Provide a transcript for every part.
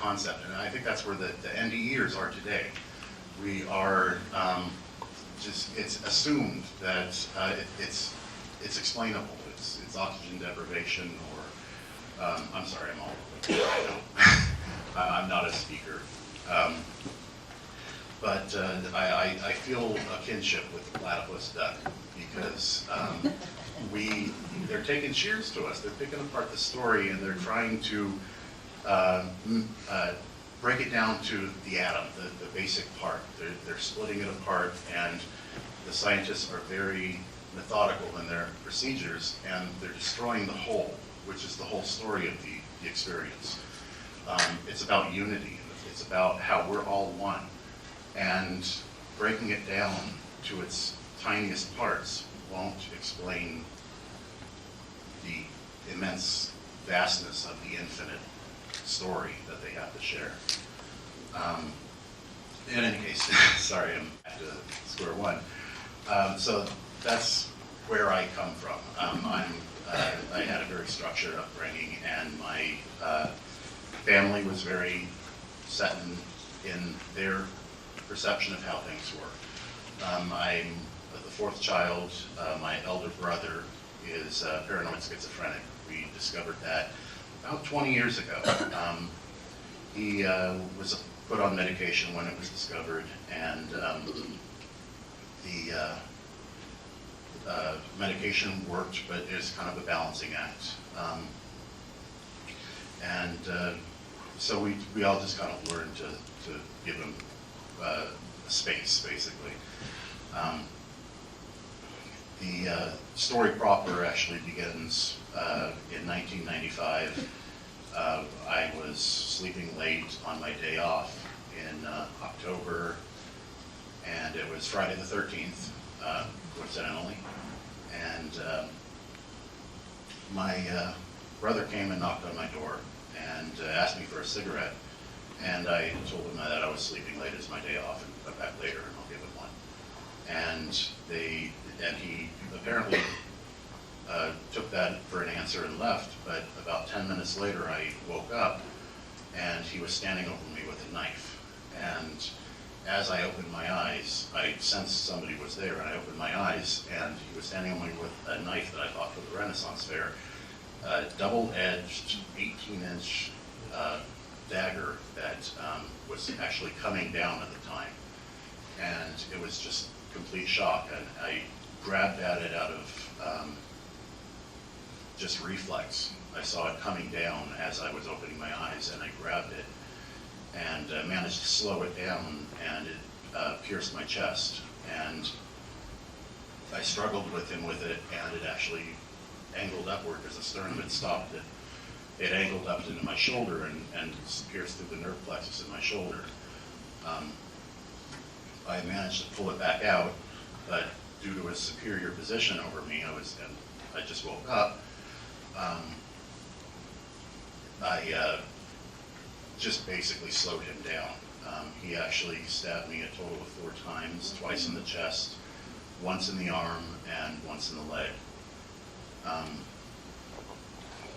concept, and I think that's where the NDEers are today. We are it's assumed that it's explainable. It's oxygen deprivation, or I'm sorry, I'm all over the place right now. I'm not a speaker, but I feel a kinship with the platypus duck because they're taking shears to us. They're picking apart the story and they're trying to break it down to the atom, the basic part. They're splitting it apart, and the scientists are very methodical in their procedures, and they're destroying the whole, which is the whole story of the experience. It's about unity. It's about how we're all one, and breaking it down to its tiniest parts won't explain the immense vastness of the infinite story that they have to share. In any case, sorry, I'm back to square one. So that's where I come from. I had a very structured upbringing, and my family was very set in their perception of how things work. I'm the fourth child. My elder brother is paranoid schizophrenic. We discovered that about 20 years ago. He was put on medication when it was discovered, and the medication worked, but it's kind of a balancing act. So we all just kind of learned to give him space, basically. The story proper actually begins in 1995. I was sleeping late on my day off in October, and it was Friday the 13th, coincidentally. And my brother came and knocked on my door and asked me for a cigarette. And I told him that I was sleeping late, it's my day off, and come back later and I'll give him one. And he apparently took that for an answer and left, but about 10 minutes later I woke up and he was standing over me with a knife. And as I opened my eyes, I sensed somebody was there, and I opened my eyes and he was standing over me with a knife that I thought for the Renaissance Fair, a double-edged 18-inch dagger that was actually coming down at the time. And it was just complete shock, and I grabbed at it out of just reflex. I saw it coming down as I was opening my eyes, and I grabbed it and managed to slow it down, and it pierced my chest. And I struggled with him with it, and it actually angled upward because the sternum had stopped it. It angled up into my shoulder and pierced through the nerve plexus in my shoulder. I managed to pull it back out, but due to his superior position over me, I just woke up. I just basically slowed him down. He actually stabbed me a total of 4 times, twice in the chest, once in the arm, and once in the leg.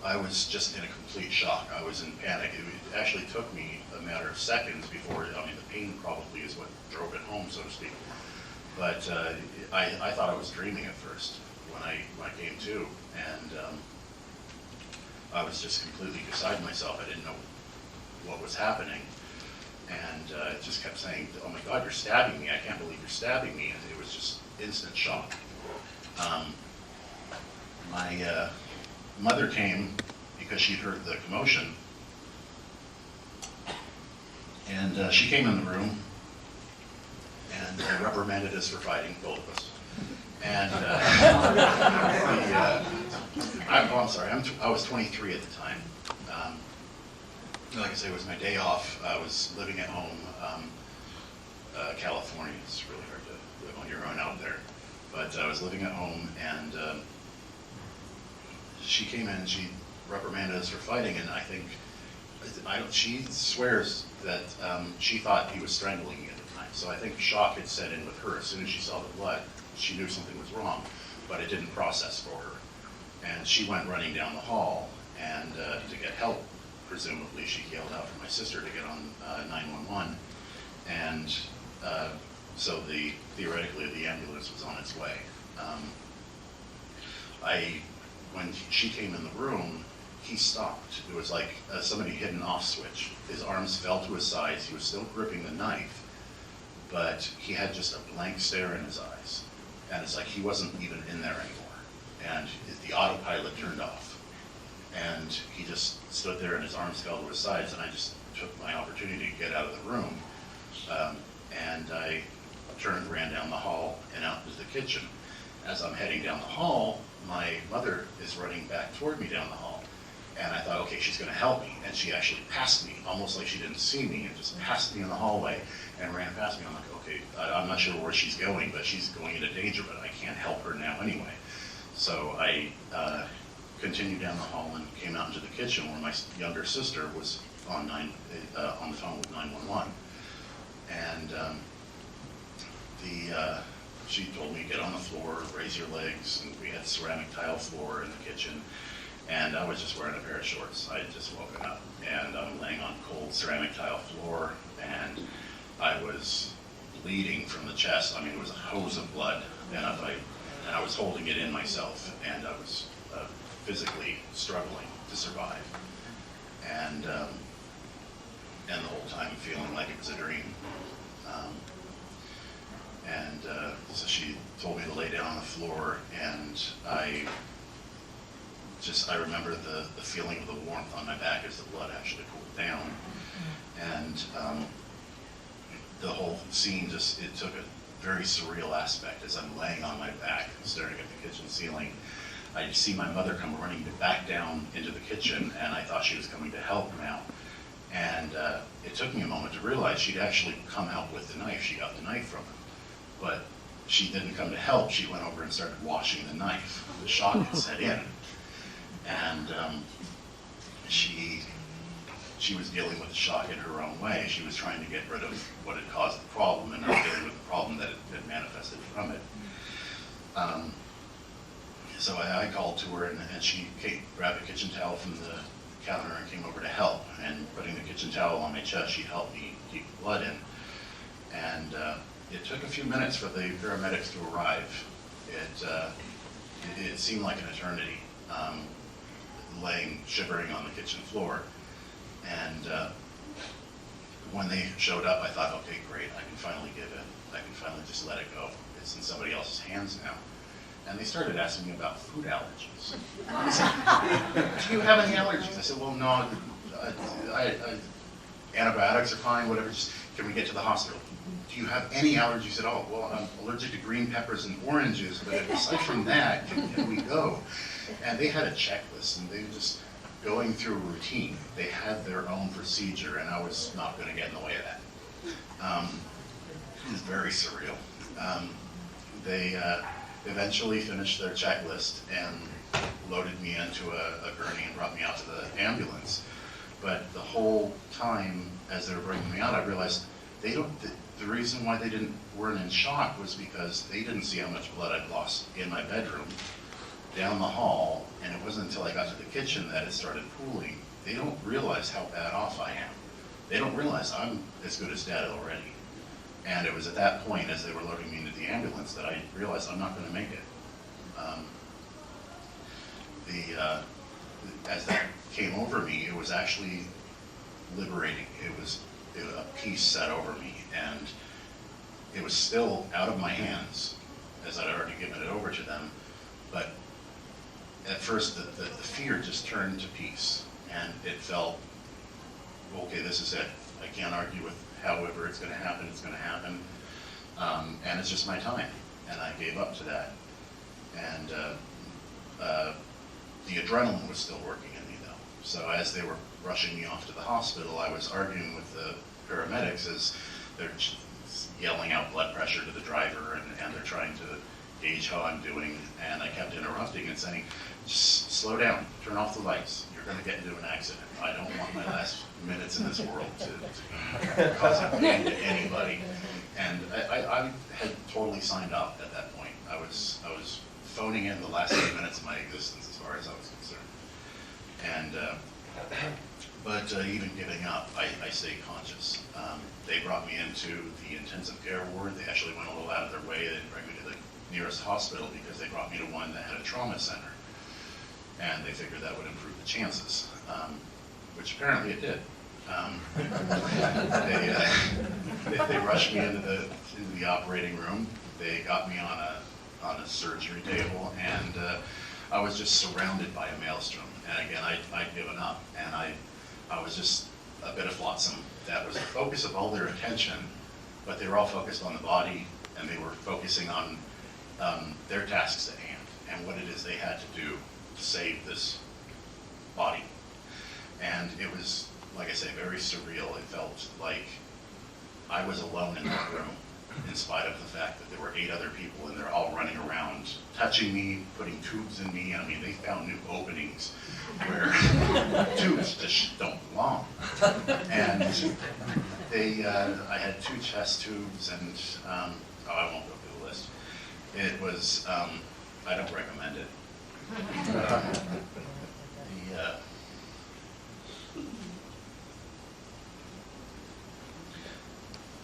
I was just in a complete shock. I was in panic. It actually took me a matter of seconds before, the pain probably is what drove it home, so to speak. But I thought I was dreaming at first when I came to, and I was just completely beside myself. I didn't know what was happening, and it just kept saying, "Oh my God, you're stabbing me! I can't believe you're stabbing me!" And it was just instant shock. My mother came because she'd heard the commotion, and she came in the room and reprimanded us for fighting, both of us. And I'm sorry, I was 23 at the time. Like I say, it was my day off. I was living at home. California, it's really hard to live on your own out there. But I was living at home, and she came in and she reprimanded us for fighting, and she swears that she thought he was strangling me at the time. So I think shock had set in with her. As soon as she saw the blood, she knew something was wrong, but it didn't process for her. And she went running down the hall and to get help. presumably she yelled out for my sister to get on 911, and so theoretically the ambulance was on its way. When she came in the room, he stopped. It was like somebody hit an off switch. His arms fell to his sides. He was still gripping the knife, but he had just a blank stare in his eyes. And it's like he wasn't even in there anymore. And the autopilot turned off. And he just stood there and his arms fell to his sides, and I just took my opportunity to get out of the room. And I turned, ran down the hall and out into the kitchen. As I'm heading down the hall, my mother is running back toward me down the hall. And I thought, okay, she's gonna help me. And she actually passed me, almost like she didn't see me, and just passed me in the hallway and ran past me. I'm like, okay, I'm not sure where she's going, but she's going into danger, but I can't help her now anyway. So I continued down the hall and came out into the kitchen where my younger sister was on the phone with 911. And she told me, get on the floor, raise your legs, and we had ceramic tile floor in the kitchen. And I was just wearing a pair of shorts. I had just woken up, and I'm laying on cold ceramic tile floor, and I was bleeding from the chest. I mean, it was a hose of blood, and I was holding it in myself, and I was physically struggling to survive. And the whole time feeling like it was a dream. So she told me to lay down on the floor, and I remember the feeling of the warmth on my back as the blood actually cooled down. And the whole scene it took a very surreal aspect. As I'm laying on my back staring at the kitchen ceiling, I see my mother come running back down into the kitchen, and I thought she was coming to help now. And it took me a moment to realize she'd actually come out with the knife. She got the knife from him. But she didn't come to help. She went over and started washing the knife. The shock had set in. And she was dealing with the shock in her own way. She was trying to get rid of what had caused the problem and not dealing with the problem that had manifested from it. So I called to her, and she grabbed a kitchen towel from the counter and came over to help. And putting the kitchen towel on my chest, she helped me keep the blood in. And it took a few minutes for the paramedics to arrive. It seemed like an eternity, laying shivering on the kitchen floor. And when they showed up, I thought, okay, great, I can finally give in. I can finally just let it go. It's in somebody else's hands now. And they started asking me about food allergies. I said, do you have any allergies? I said, well, no, antibiotics are fine, whatever, just can we get to the hospital? Do you have any allergies at all? Well, I'm allergic to green peppers and oranges, but aside from that, can we go? And they had a checklist, and they were just going through a routine. They had their own procedure, and I was not going to get in the way of that. It was very surreal. They eventually finished their checklist and loaded me into a gurney and brought me out to the ambulance. But the whole time, as they were bringing me out, I realized the reason why they weren't in shock was because they didn't see how much blood I'd lost in my bedroom, down the hall, and it wasn't until I got to the kitchen that it started pooling. They don't realize how bad off I am. They don't realize I'm as good as dead already. And it was at that point, as they were loading me into the ambulance, that I realized I'm not going to make it. As that came over me, it was actually liberating. It was a peace set over me, and it was still out of my hands, as I'd already given it over to them. But at first, the fear just turned to peace, and it felt, okay, this is it. I can't argue with however it's going to happen, it's going to happen. And it's just my time, and I gave up to that. And the adrenaline was still working in me, though. So as they were rushing me off to the hospital, I was arguing with the paramedics as they're yelling out blood pressure to the driver, and they're trying to gauge how I'm doing. And I kept interrupting and saying, just slow down, turn off the lights. You're going to get into an accident. I don't want my last minutes in this world to cause pain to anybody. And I had totally signed up at that point. I was phoning in the last 8 minutes of my existence as far as I was concerned. And But even giving up, I stayed conscious. They brought me into the intensive care ward. They actually went a little out of their way. They didn't bring me to the nearest hospital because they brought me to one that had a trauma center. And they figured that would improve the chances, which apparently it did. They rushed me into the operating room. They got me on a surgery table, and I was just surrounded by a maelstrom. And again, I'd given up, and I was just a bit of flotsam. That was the focus of all their attention, but they were all focused on the body, and they were focusing on their tasks at hand and what it is they had to do to save this body. And it was, like I say, very surreal. It felt like I was alone in that room, in spite of the fact that there were 8 other people and they're all running around, touching me, putting tubes in me. I mean, they found new openings where tubes just don't belong. And I had 2 chest tubes, and I won't go through the list. It was, I don't recommend it.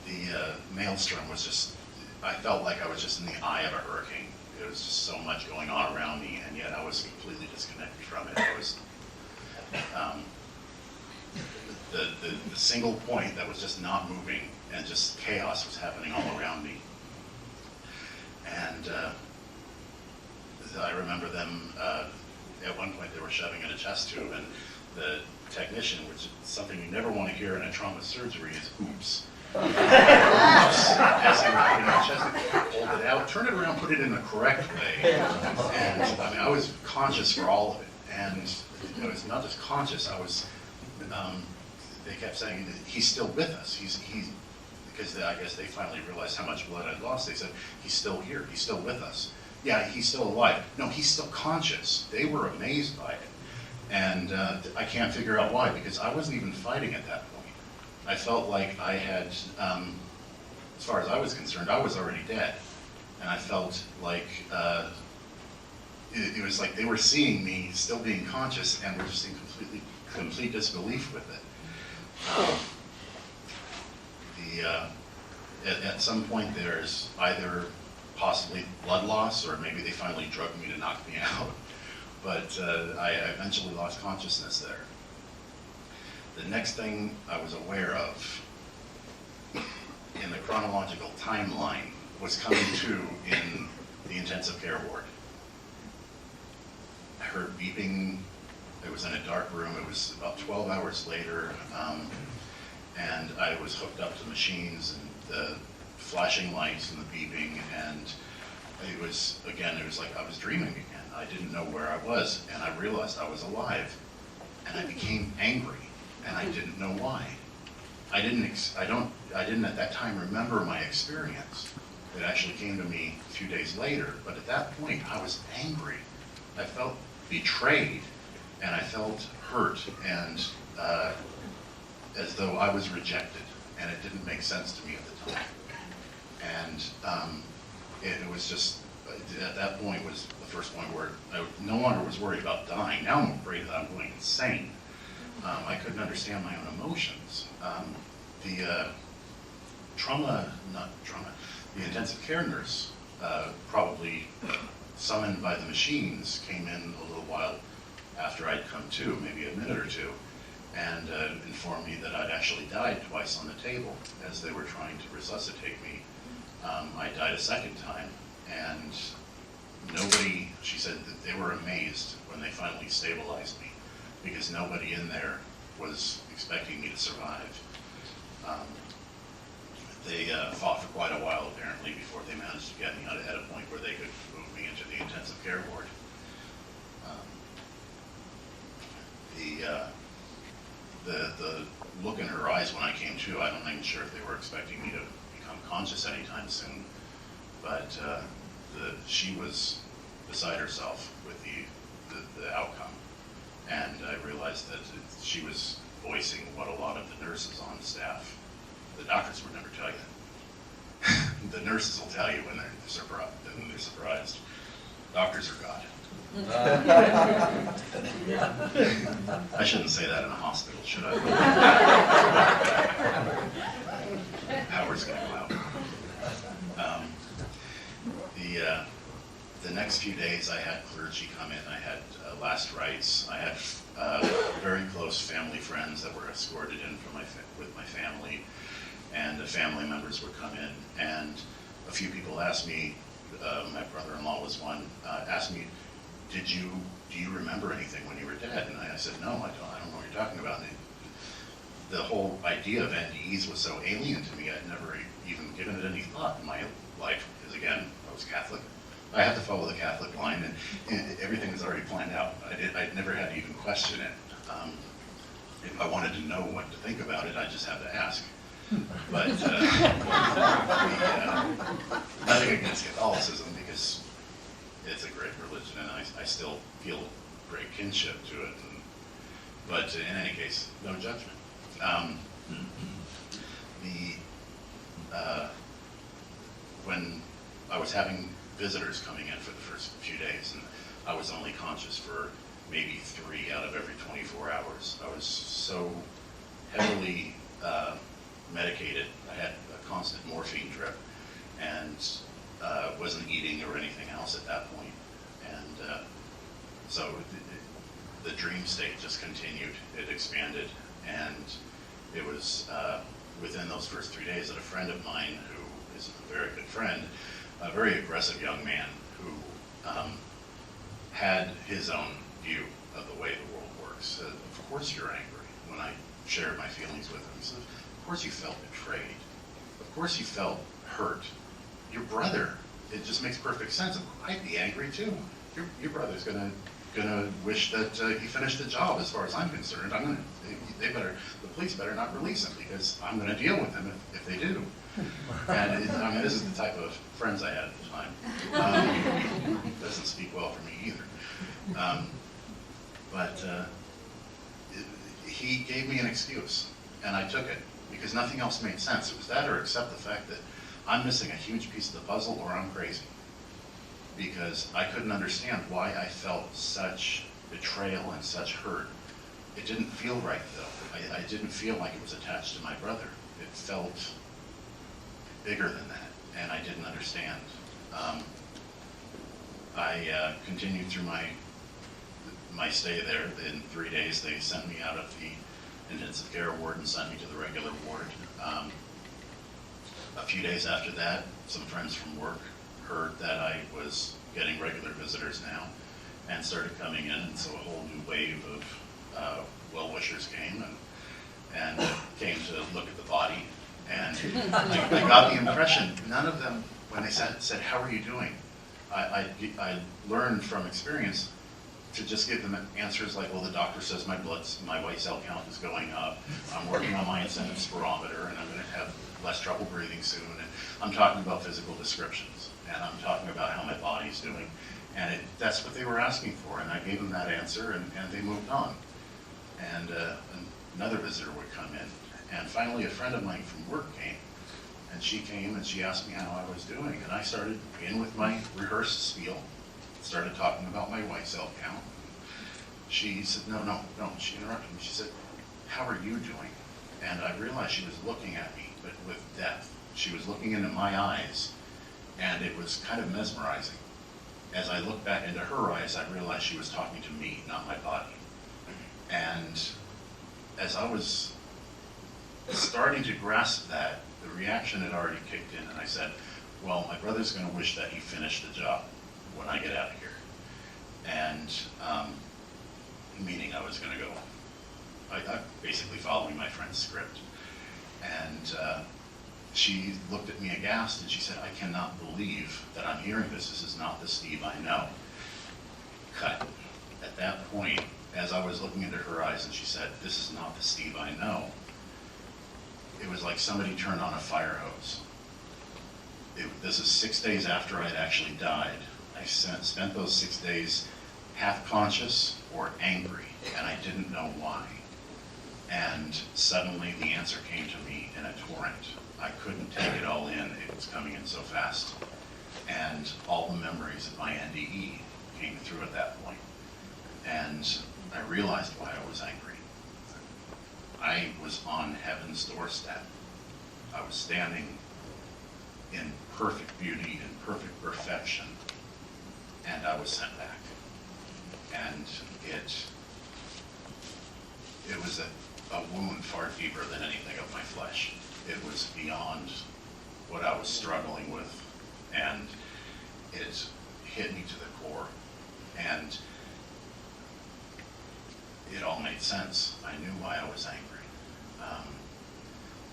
The maelstrom was just, I felt like I was just in the eye of a hurricane. There was just so much going on around me, and yet I was completely disconnected from it. I was, the single point that was just not moving, and just chaos was happening all around me. And I remember them, at one point they were shoving in a chest tube, and the technician, which is something you never want to hear in a trauma surgery, is oops. As they were putting my chest, hold it out, turn it around, put it in the correct way. And I mean, I was conscious for all of it. And I was not just conscious, I was, they kept saying, he's still with us. He's because I guess they finally realized how much blood I'd lost. They said, he's still here, he's still with us. Yeah, he's still alive. No, he's still conscious. They were amazed by it. And I can't figure out why, because I wasn't even fighting at that point. I felt like I had, as far as I was concerned, I was already dead. And I felt like, it was like they were seeing me still being conscious and were just in complete disbelief with it. At some point there's either possibly blood loss, or maybe they finally drugged me to knock me out. But I eventually lost consciousness there. The next thing I was aware of in the chronological timeline was coming to in the intensive care ward. I heard beeping. It was in a dark room. It was about 12 hours later, and I was hooked up to machines and the flashing lights and the beeping, and it was like I was dreaming again. I didn't know where I was, and I realized I was alive, and I became angry, and I didn't know why. I didn't at that time remember my experience. It actually came to me a few days later, but at that point I was angry. I felt betrayed, and I felt hurt, and as though I was rejected, and it didn't make sense to me at the time. And it was just, at that point was the first point where I no longer was worried about dying. Now I'm afraid that I'm going insane. I couldn't understand my own emotions. The the intensive care nurse, probably summoned by the machines, came in a little while after I'd come to, maybe a minute or two, and informed me that I'd actually died twice on the table as they were trying to resuscitate me. I died a second time, and she said that they were amazed when they finally stabilized me, because nobody in there was expecting me to survive. They fought for quite a while, apparently, before they managed to get me at a point where they could move me into the intensive care ward. The look in her eyes when I came to, I'm not even sure if they were expecting me to become conscious anytime soon, but she was beside herself with the outcome. And I realized that she was voicing what a lot of the nurses on staff, the doctors would never tell you. The nurses will tell you when they're surprised. Doctors are God. I shouldn't say that in a hospital, should I? Howard's going to go out. The next few days I had clergy come in. I had last rites. I had very close family friends that were escorted in from with my family, and the family members would come in. And a few people asked me, my brother-in-law was one, asked me, do you remember anything when you were dead? And I said, no, I don't know what you're talking about. And the whole idea of NDEs was so alien to me, I'd never even given it any thought in my life, because again, I was Catholic. I had to follow the Catholic line, and everything was already planned out. I'd never had to even question it. If I wanted to know what to think about it, I just had to ask. But nothing against Catholicism, because it's a great religion, and I still feel great kinship to it. But in any case, no judgment. When I was having visitors coming in for the first few days, and I was only conscious for maybe 3 out of every 24 hours. I was so heavily medicated. I had a constant morphine drip, and wasn't eating or anything else at that point. And so the dream state just continued. It expanded, and it was within those first 3 days that a friend of mine, who is a very good friend, a very aggressive young man who had his own view of the way the world works, said, of course you're angry. When I shared my feelings with him, he said, of course you felt betrayed. Of course you felt hurt. Your brother, it just makes perfect sense. I'd be angry too. Your brother's gonna wish that he finished the job. As far as I'm concerned, the police better not release him, because I'm gonna deal with him if they do. And I mean, this is the type of friends I had at the time. Doesn't speak well for me either. But he gave me an excuse, and I took it, because nothing else made sense. It was that, or accept the fact that I'm missing a huge piece of the puzzle, or I'm crazy. Because I couldn't understand why I felt such betrayal and such hurt. It didn't feel right, though. I didn't feel like it was attached to my brother. It felt bigger than that, and I didn't understand. I continued through my stay there. In 3 days, they sent me out of the intensive care ward and sent me to the regular ward. A few days after that, some friends from work heard that I was getting regular visitors now, and started coming in, and so a whole new wave of well-wishers came and came to look at the body. And I got the impression, none of them, when they said, how are you doing? I learned from experience to just give them answers like, well, the doctor says my white cell count is going up. I'm working on my incentive spirometer, and I'm going to have less trouble breathing soon. And I'm talking about physical descriptions, and I'm talking about how my body's doing. And that's what they were asking for, and I gave them that answer, and they moved on. And another visitor would come in. And finally, a friend of mine from work came, and she came and she asked me how I was doing. And I started in with my rehearsed spiel, started talking about my white cell count. She said, no, she interrupted me. She said, how are you doing? And I realized she was looking at me, but with depth. She was looking into my eyes, and it was kind of mesmerizing. As I looked back into her eyes, I realized she was talking to me, not my body. And as I was starting to grasp that, the reaction had already kicked in, and I said, well, my brother's going to wish that he finished the job when I get out of here. And meaning I was going to go, I basically following my friend's script. And she looked at me aghast, and she said, I cannot believe that I'm hearing this. This is not the Steve I know. Cut. At that point, as I was looking into her eyes, and she said, this is not the Steve I know, it was like somebody turned on a fire hose. This is 6 days after I'd actually died. I spent those 6 days half conscious or angry, and I didn't know why. And suddenly the answer came to me in a torrent. I couldn't take it all in. It was coming in so fast. And all the memories of my NDE came through at that point. And I realized why I was angry. I was on heaven's doorstep. I was standing in perfect beauty and perfect perfection, and I was sent back. And it was a wound far deeper than anything of my flesh. It was beyond what I was struggling with, and it hit me to the core, and it all made sense. I knew why I was angry.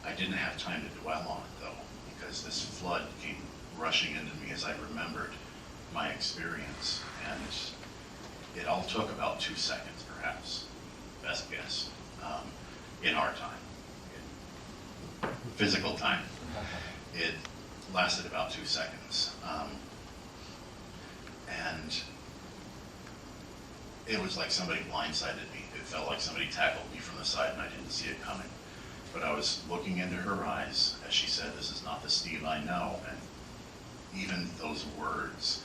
I didn't have time to dwell on it though, because this flood came rushing into me as I remembered my experience, and it all took about 2 seconds, perhaps, best guess, in our time, in physical time. It lasted about 2 seconds, and it was like somebody blindsided me. It felt like somebody tackled me from the side and I didn't see it coming. But I was looking into her eyes as she said, "This is not the Steve I know," and even those words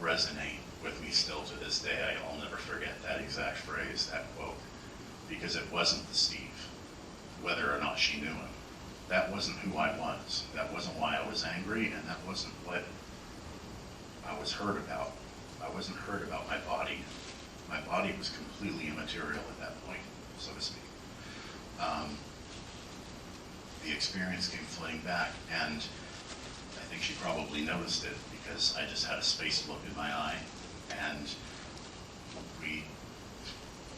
resonate with me still to this day. I'll never forget that exact phrase, that quote, because it wasn't the Steve, whether or not she knew him. That wasn't who I was. That wasn't why I was angry, and that wasn't what I was hurt about. I wasn't hurt about my body. My body was completely immaterial at that point, so to speak. The experience came flooding back, and I think she probably noticed it because I just had a space look in my eye, and we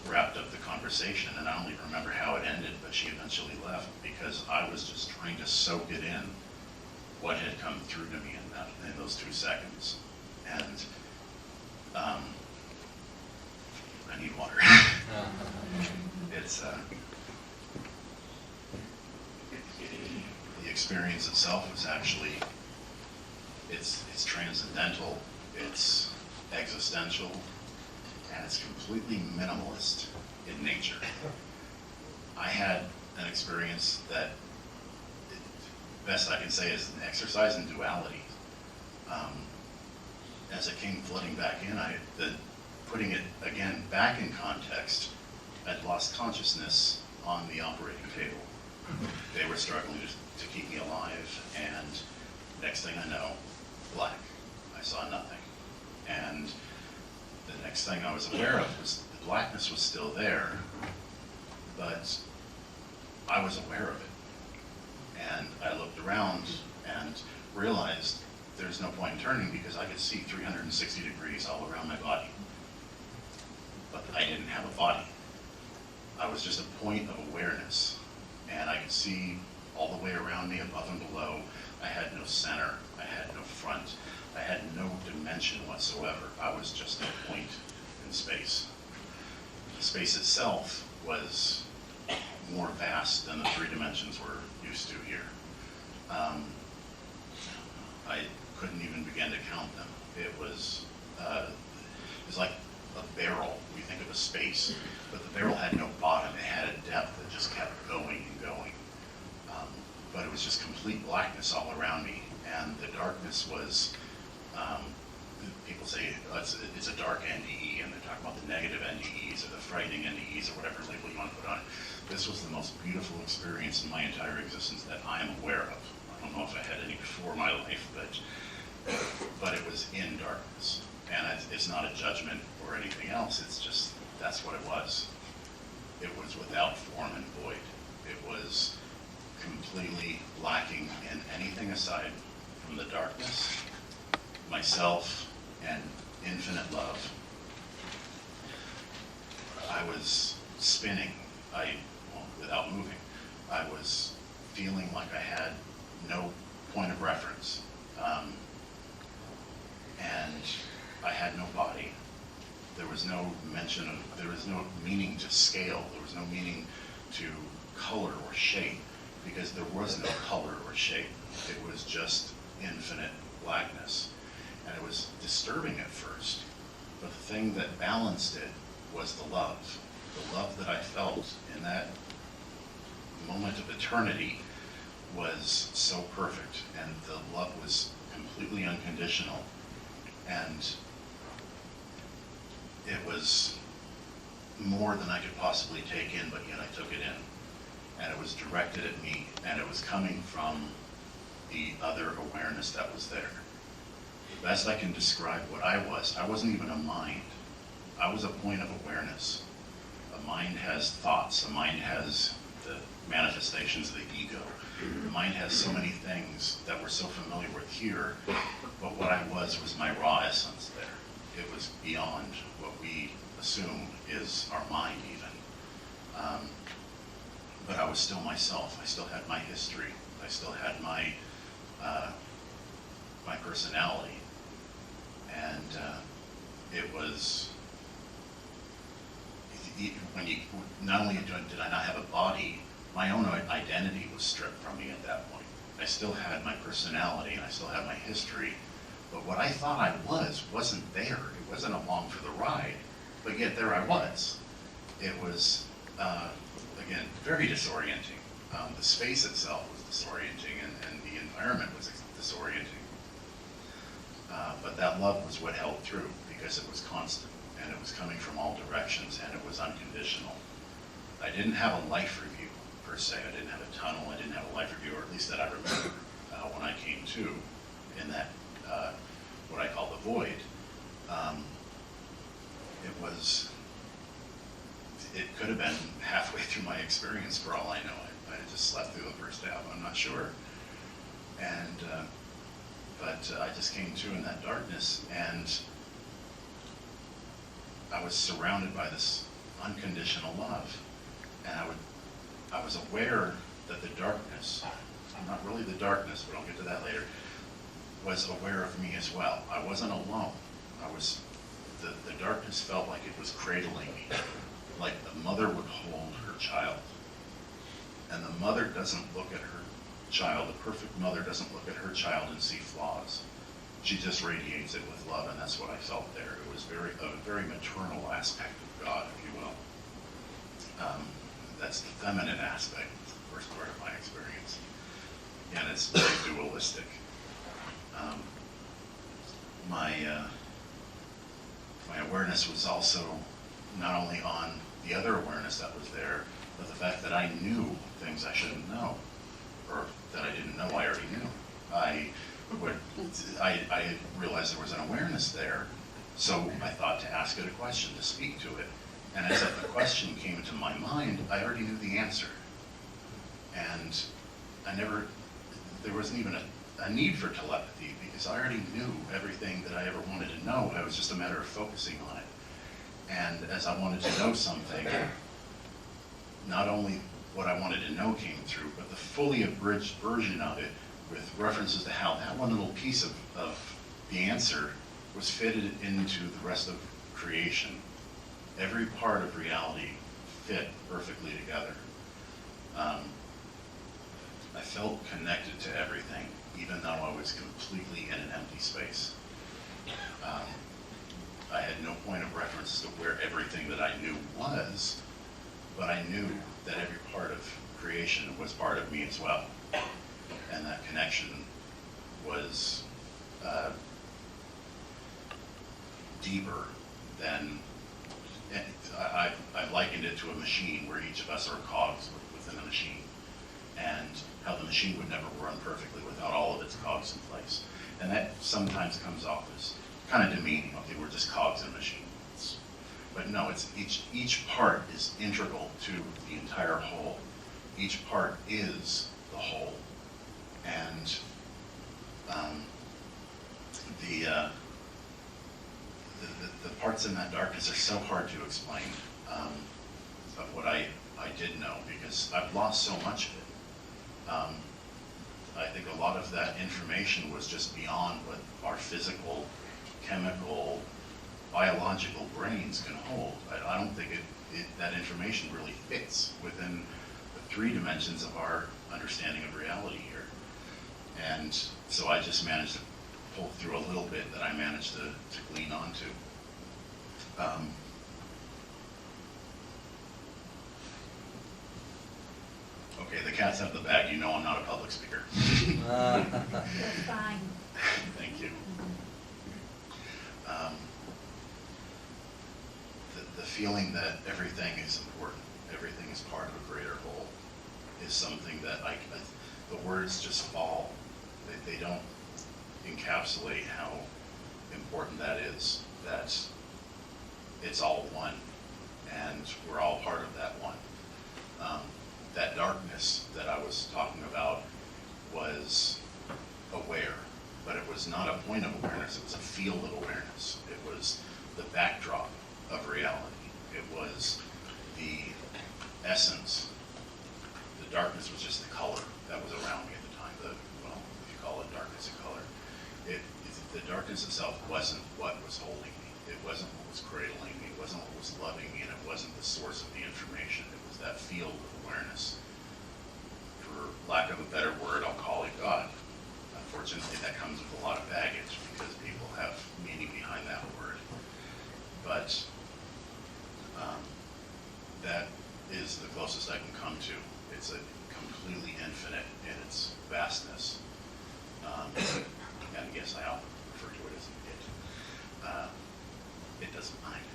wrapped up the conversation, and I don't even remember how it ended, but she eventually left because I was just trying to soak it in, what had come through to me in those 2 seconds. And I need water. It's the experience itself is actually, it's transcendental, it's existential, and it's completely minimalist in nature. I had an experience that, best I can say, is an exercise in duality. As it came flooding back in, putting it again back in context, I'd lost consciousness on the operating table. They were struggling to keep me alive, and next thing I know, black. I saw nothing. And the next thing I was aware of was the blackness was still there, but I was aware of it. And I looked around and realized there's no point in turning because I could see 360 degrees all around my body. But I didn't have a body. I was just a point of awareness, and I could see all the way around me, above and below. I had no center, I had no front, I had no dimension whatsoever. I was just a point in space. The space itself was more vast than the 3 dimensions we're used to here. I couldn't even begin to count them. It was like a barrel. We think of a space, but the barrel had no bottom. It had a depth that just kept going and going. But it was just complete blackness all around me, and the darkness was, people say it's a dark NDE, and they talk about the negative NDEs or the frightening NDEs or whatever label you want to put on it. This was the most beautiful experience in my entire existence that I am aware of. I don't know if I had any before my life, but it was in darkness. And it's not a judgment or anything else, it's just, that's what it was. It was without form and void. It was completely lacking in anything aside from the darkness, myself, and infinite love. I was spinning, without moving. I was feeling like I had no point of reference. And I had no body. There was no mention of, there was no meaning to scale. There was no meaning to color or shape, because there was no color or shape. It was just infinite blackness. And it was disturbing at first, but the thing that balanced it was the love. The love that I felt in that moment of eternity was so perfect, and the love was completely unconditional, and it was more than I could possibly take in, but yet I took it in. And it was directed at me, and it was coming from the other awareness that was there. The best I can describe what I wasn't even a mind. I was a point of awareness. A mind has thoughts, a mind has the manifestations of the ego. The mind has so many things that we're so familiar with here, but what I was my raw essence there. It was beyond what we assume is our mind even. But I was still myself. I still had my history. I still had my my personality. And it was, when you, not only did I not have a body, my own identity was stripped from me at that point. I still had my personality and I still had my history, but what I thought I wasn't there. It wasn't along for the ride, but yet there I was. It was, again, very disorienting. The space itself was disorienting, and the environment was disorienting. But that love was what held through, because it was constant, and it was coming from all directions, and it was unconditional. I didn't have a life review, per se. I didn't have a tunnel. I didn't have a life review, or at least that I remember when I came to, in that, what I call the void. It could have been halfway through my experience, for all I know. I just slept through the first half, I'm not sure. And, but I just came to in that darkness, and I was surrounded by this unconditional love. And I was aware that the darkness, not really the darkness, but I'll get to that later, was aware of me as well. I wasn't alone. The darkness felt like it was cradling me, like the mother would hold her child. And the mother doesn't look at her child, the perfect mother doesn't look at her child and see flaws. She just radiates it with love, and that's what I felt there. It was a very maternal aspect of God, if you will. That's the feminine aspect, the first part of my experience. And it's very dualistic. My awareness was also not only on the other awareness that was there, but the fact that I knew things I shouldn't know, or that I didn't know I already knew. I realized there was an awareness there, so I thought to ask it a question, to speak to it. And as the question came into my mind, I already knew the answer. And there wasn't even a need for telepathy, because I already knew everything that I ever wanted to know. It was just a matter of focusing on it. And as I wanted to know something, not only what I wanted to know came through, but the fully abridged version of it, with references to how that one little piece of the answer was fitted into the rest of creation. Every part of reality fit perfectly together. I felt connected to everything, even though I was completely in an empty space. I had no point of reference to where everything that I knew was, but I knew that every part of creation was part of me as well. And that connection was deeper than, I've likened it to a machine where each of us are cogs within a machine, and how the machine would never run perfectly without all of its cogs in place. And that sometimes comes off as kind of demeaning. Okay, we're just cogs in a machine. But no, it's each part is integral to the entire whole. Each part is the whole. And the parts in that darkness are so hard to explain, of what I did know, because I've lost so much of it. I think a lot of that information was just beyond what our physical, chemical, biological brains can hold. I don't think that information really fits within the 3 dimensions of our understanding of reality here. And so I just managed to pull through a little bit that I managed to glean onto. Okay, the cat's out of the bag. You know I'm not a public speaker. You're fine. Thank you. The feeling that everything is important, everything is part of a greater whole, is something that the words just fall. They don't encapsulate how important that is, that it's all one, and we're all part of that one. That darkness that I was talking about was aware, but it was not a point of awareness, it was a field of awareness. It was the backdrop of reality. It was the essence. The darkness was just the color that was around me at the time. Well, if you call it darkness a color. The darkness itself wasn't what was holding me. It wasn't what was cradling me. It wasn't what was loving me, and it wasn't the source of the information. It was that field of awareness. For lack of a better word, I'll call it God. Unfortunately, that comes with a lot of baggage because people have meaning behind that word. But that is the closest I can come to. It's a completely infinite in its vastness. And yes, I often refer to it as it. It doesn't mind.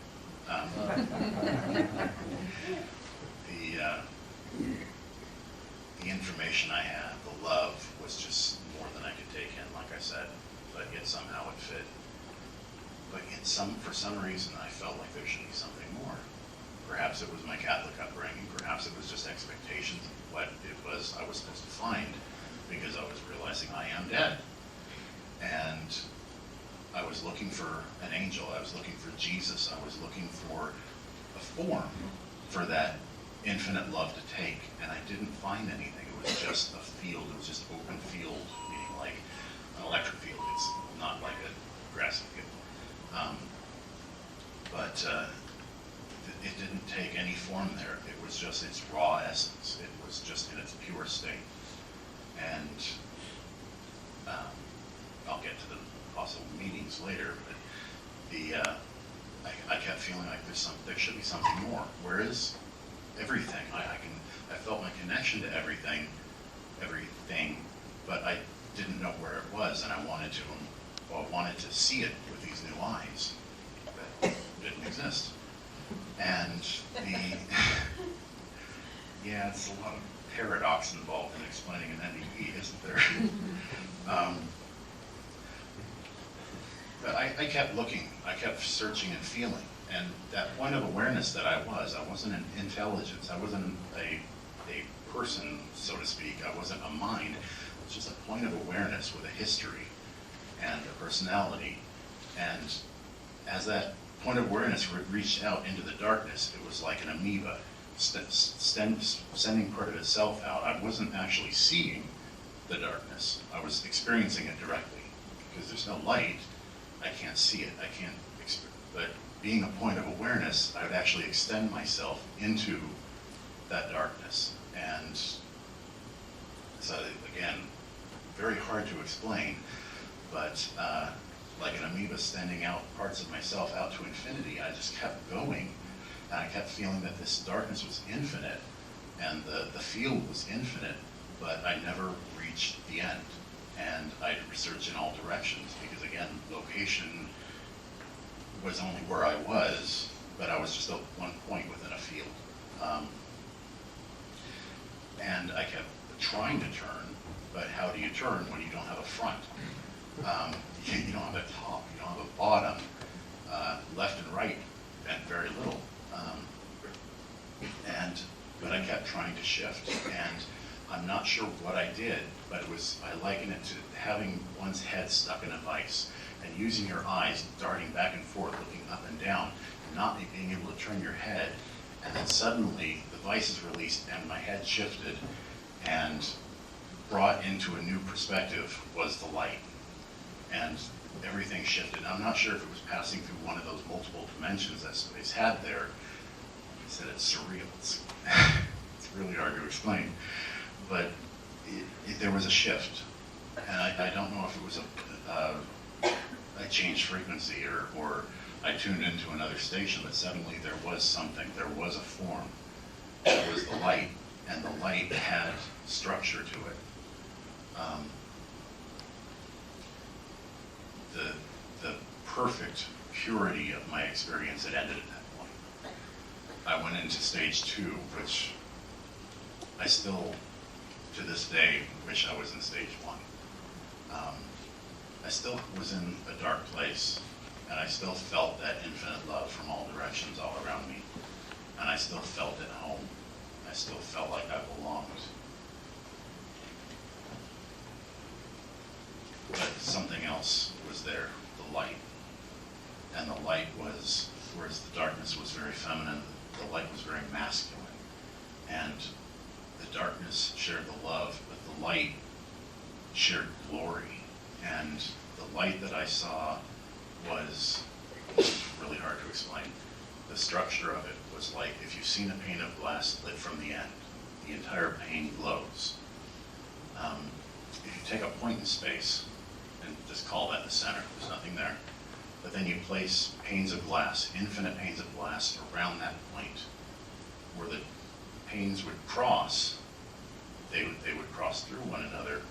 The information I had, the love, was just more than I could take in, like I said, but yet somehow it fit. But yet for some reason, I felt like there should be something more. Perhaps it was my Catholic upbringing, perhaps it was just expectations of what it was I was supposed to find, because I was realizing I am dead. And I was looking for an angel, I was looking for Jesus, I was looking for a form for that infinite love to take, and I didn't find anything. It was just a field, it was just open field, meaning like an electric field. It's not like a grassy field. But it didn't take any form there. It was just its raw essence. It was just in its pure state. And I'll get to the possible meanings later, but I kept feeling like there should be something more. Where is everything? I felt my connection to everything, but I didn't know where it was, and I wanted to see it with these new eyes that didn't exist. And yeah, it's a lot of paradox involved in explaining an NDE, isn't there? But I kept looking, I kept searching and feeling, and that point of awareness that I wasn't an intelligence, I wasn't a person, so to speak, I wasn't a mind, it was just a point of awareness with a history and a personality. And as that point of awareness reached out into the darkness, it was like an amoeba sending part of itself out. I wasn't actually seeing the darkness, I was experiencing it directly. Because there's no light, I can't see it, but being a point of awareness, I would actually extend myself into that darkness. And so again, very hard to explain, but like an amoeba sending out parts of myself out to infinity, I just kept going, and I kept feeling that this darkness was infinite, and the field was infinite, but I never reached the end. And I'd research in all directions, because again, location was only where I was, but I was just at one point within a field. And I kept trying to turn, but how do you turn when you don't have a front? You don't have a top, you don't have a bottom, left and right, and very little. But I kept trying to shift, and I'm not sure what I did, but I liken it to having one's head stuck in a vise and using your eyes, darting back and forth, looking up and down, and not being able to turn your head. And then suddenly the vise is released and my head shifted, and brought into a new perspective was the light. And everything shifted. I'm not sure if it was passing through one of those multiple dimensions that space had there. I said it's surreal. It's really hard to explain. But there was a shift, and I don't know if it was I changed frequency or I tuned into another station, but suddenly there was something, there was a form, there was the light, and the light had structure to it. The perfect purity of my experience had ended at that point. I went into stage 2, which I still, to this day, wish I was in stage 1. I still was in a dark place, and I still felt that infinite love from all directions all around me, and I still felt at home. I still felt like I belonged. But something else was there, the light. And the light was, whereas the darkness was very feminine, the light was very masculine. And the darkness shared the love, but the light shared glory. And the light that I saw was really hard to explain. The structure of it was like, if you've seen a pane of glass lit from the end, the entire pane glows. If you take a point in space, and just call that the center, there's nothing there, but then you place panes of glass, infinite panes of glass around that point, where the panes would cross, they would cross through one another,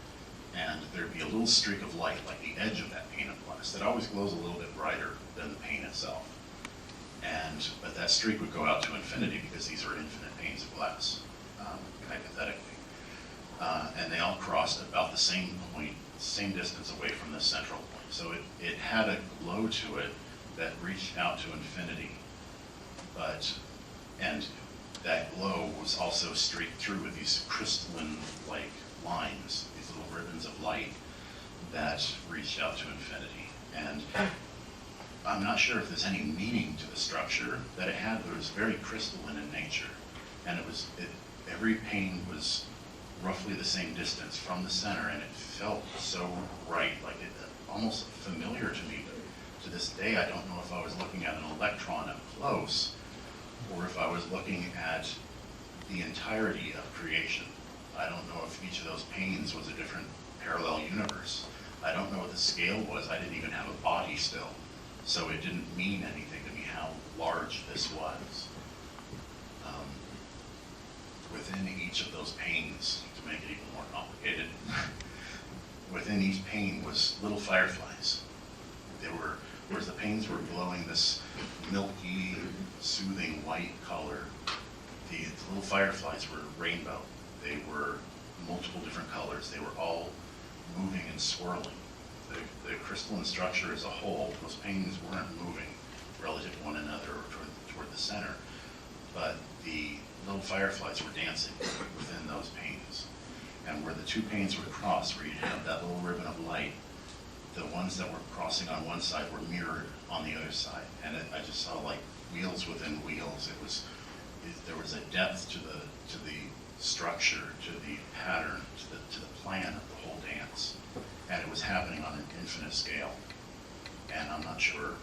and there'd be a little streak of light, like the edge of that pane of glass, that always glows a little bit brighter than the pane itself. But that streak would go out to infinity because these are infinite panes of glass, hypothetically. And they all crossed about the same point, same distance away from the central point. So it had a glow to it that reached out to infinity. And that glow was also streaked through with these crystalline-like lines, these little ribbons of light that reached out to infinity. And I'm not sure if there's any meaning to the structure that it had, but it was very crystalline in nature. And every pane was roughly the same distance from the center, and it felt so right, like it almost familiar to me. To this day, I don't know if I was looking at an electron up close, or if I was looking at the entirety of creation. I don't know if each of those panes was a different parallel universe. I don't know what the scale was. I didn't even have a body still. So it didn't mean anything to me how large this was. Within each of those panes, to make it even more complicated, within each pane was little fireflies. Whereas the panes were glowing this milky, soothing white color, the little fireflies were rainbow. They were multiple different colors. They were all moving and swirling. The crystalline structure as a whole, those panes weren't moving relative to one another or toward the center, but the little fireflies were dancing within those panes. And where the two panes would cross, where you'd have that little ribbon of light, the ones that were crossing on one side were mirrored on the other side. And I just saw like wheels within wheels. There was a depth to the structure, to the pattern, to the plan of the whole dance. And it was happening on an infinite scale. And I'm not sure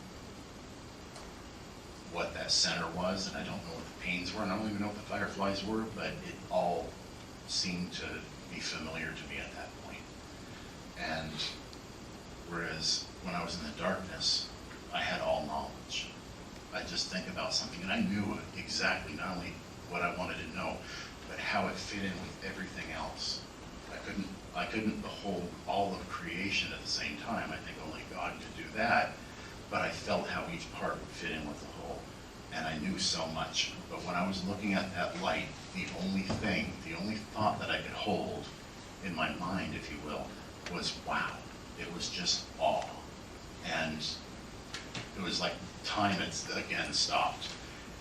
what that center was, and I don't know what the panes were, and I don't even know what the fireflies were, but it all seemed to be familiar to me at that point. And whereas when I was in the darkness, I had all knowledge. I'd just think about something, and I knew exactly not only what I wanted to know, but how it fit in with everything else. I couldn't behold all of creation at the same time. I think only God could do that, but I felt how each part would fit in with the whole, and I knew so much. But when I was looking at that light, the only thought that I could hold in my mind, if you will, was wow. It was just awe. And it was like time had again stopped.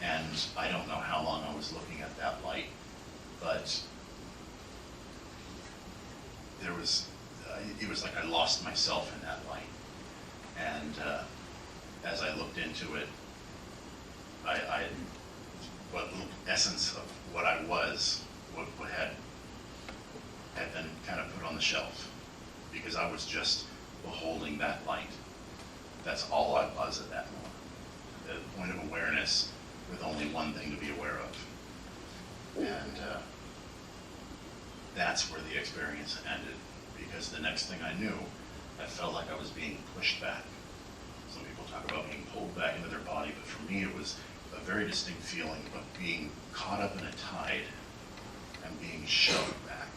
And I don't know how long I was looking at that light, but it was like I lost myself in that light. And as I looked into it, what little essence of what I was, what had been kind of put on the shelf, because I was just beholding that light. That's all I was at that moment. The point of awareness with only one thing to be aware of. And that's where the experience ended, because the next thing I knew, I felt like I was being pushed back. Some people talk about being pulled back into their body, but for me it was a very distinct feeling of being caught up in a tide am being shoved back.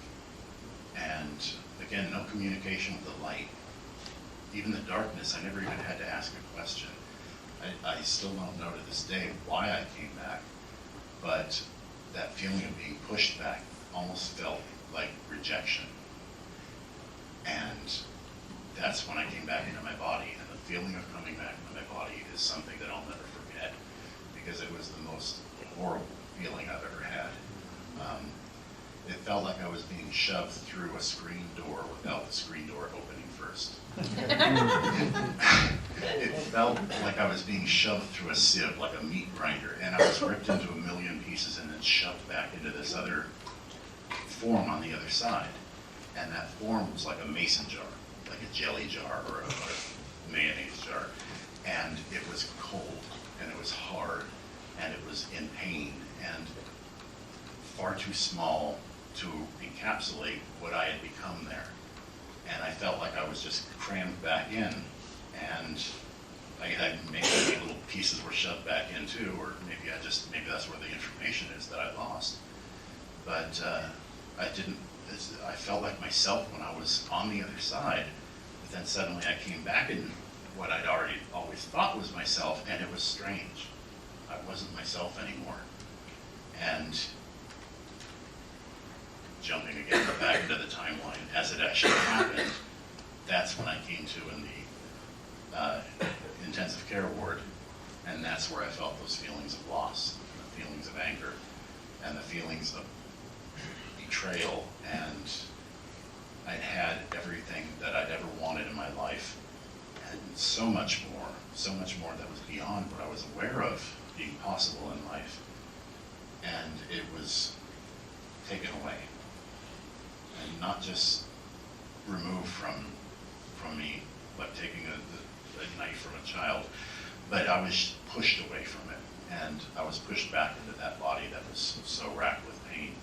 And again, no communication with the light. Even the darkness, I never even had to ask a question. I still don't know to this day why I came back, but that feeling of being pushed back almost felt like rejection. And that's when I came back into my body, and the feeling of coming back into my body is something that I'll never forget, because it was the most horrible feeling I've ever had. It felt like I was being shoved through a screen door without the screen door opening first. It felt like I was being shoved through a sieve, like a meat grinder, and I was ripped into a million pieces and then shoved back into this other form on the other side. And that form was like a mason jar, like a jelly jar or a mayonnaise jar. And it was cold, and it was hard, and it was in pain, and far too small to encapsulate what I had become there. And I felt like I was just crammed back in, and maybe little pieces were shoved back in too, or maybe that's where the information is that I lost. But I felt like myself when I was on the other side, but then suddenly I came back in what I'd always thought was myself, and it was strange. I wasn't myself anymore. And jumping again back into the timeline, as it actually happened, that's when I came to in the intensive care ward, and that's where I felt those feelings of loss, the feelings of anger, and the feelings of betrayal, and I'd had everything that I'd ever wanted in my life, and so much more that was beyond what I was aware of being possible in life, and it was taken away. And not just removed from me, like taking a knife from a child, but I was pushed away from it, and I was pushed back into that body that was so racked with pain.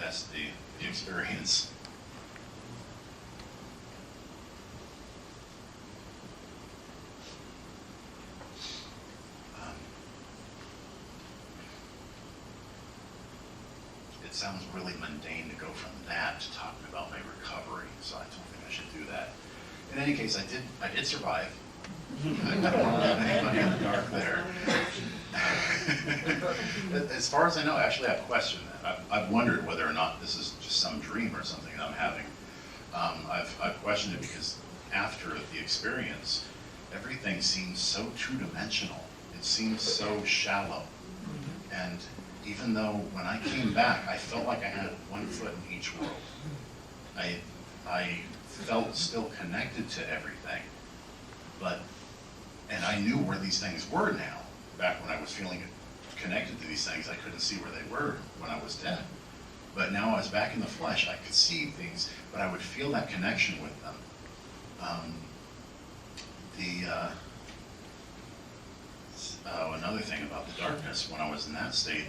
That's the experience. It sounds really mundane to go from that to talking about my recovery, so I don't think I should do that. In any case, I did survive. I don't want to let anybody in the dark there. As far as I know, actually I've questioned that. I've wondered whether or not this is just some dream or something that I'm having. I've questioned it because after the experience, everything seems so two-dimensional. It seems so shallow. And even though when I came back, I felt like I had one foot in each world. I felt still connected to everything, and I knew where these things were now. Back when I was feeling connected to these things, I couldn't see where they were when I was dead. But now I was back in the flesh, I could see things, but I would feel that connection with them. Another thing about the darkness, when I was in that state,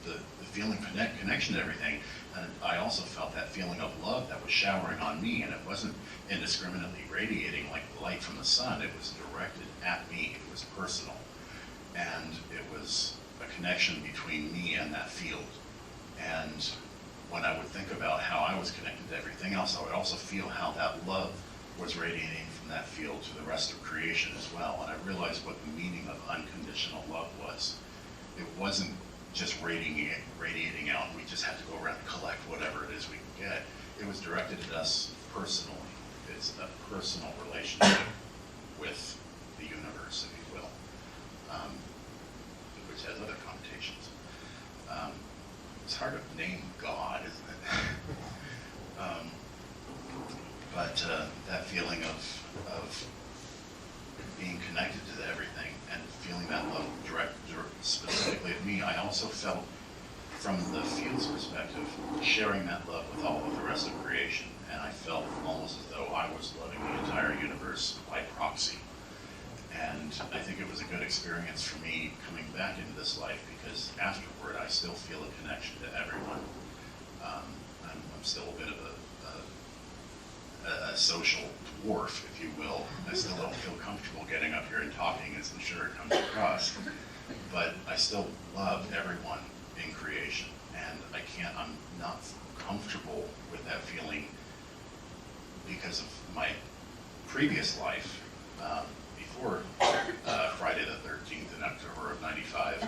the feeling connection to everything, and I also felt that feeling of love that was showering on me, and it wasn't indiscriminately radiating like the light from the sun. It was directed at me. It was personal, and it was a connection between me and that field. And when I would think about how I was connected to everything else, I would also feel how that love was radiating from that field to the rest of creation as well. And I realized what the meaning of unconditional love was. It wasn't just radiating out, and we just had to go around and collect whatever it is we could get. It was directed at us personally. It's a personal relationship with the universe, if you will, which has other connotations. It's hard to name God, isn't it? But that feeling of being connected to everything and feeling that love direct specifically at me, I also felt from the field's perspective, sharing that love with all of the rest of creation. And I felt almost as though I was loving the entire universe by proxy. And I think it was a good experience for me coming back into this life, because afterward I still feel a connection to everyone. I'm still a bit of a social dwarf, if you will. I still don't feel comfortable getting up here and talking, as I'm sure it comes across. but I still love everyone in creation, and I'm not comfortable with that feeling because of my previous life, before Friday the 13th in October of '95.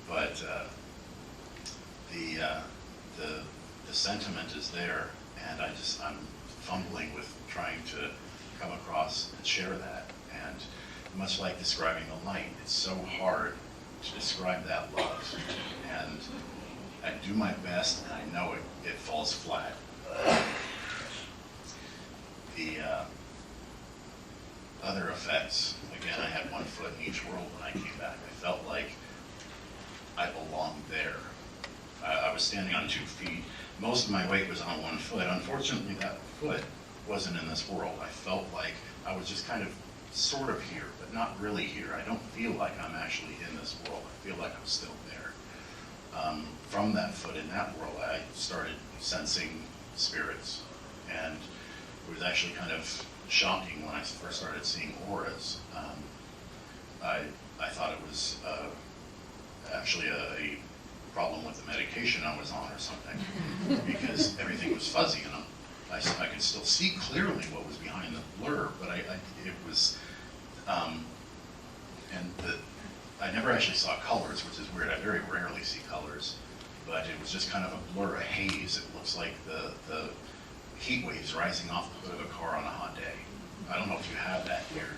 But the sentiment is there, and I'm fumbling with trying to come across and share that. And much like describing the light, it's so hard to describe that love. And I do my best, and I know it falls flat. The other effects, again, I had one foot in each world when I came back. I felt like I belonged there. I was standing on 2 feet. Most of my weight was on 1 foot. Unfortunately, that foot wasn't in this world. I felt like I was just kind of sort of here, but not really here. I don't feel like I'm actually in this world. I feel like I'm still there. From that foot in that world, I started sensing spirits, and it was actually kind of shocking when I first started seeing auras. I thought it was actually a problem with the medication I was on or something, because everything was fuzzy, and I could still see clearly what was behind the blur, but it was, I never actually saw colors, which is weird. I very rarely see colors, but it was just kind of a blur, a haze. It looks like the heat waves rising off the hood of a car on a hot day. I don't know if you have that here,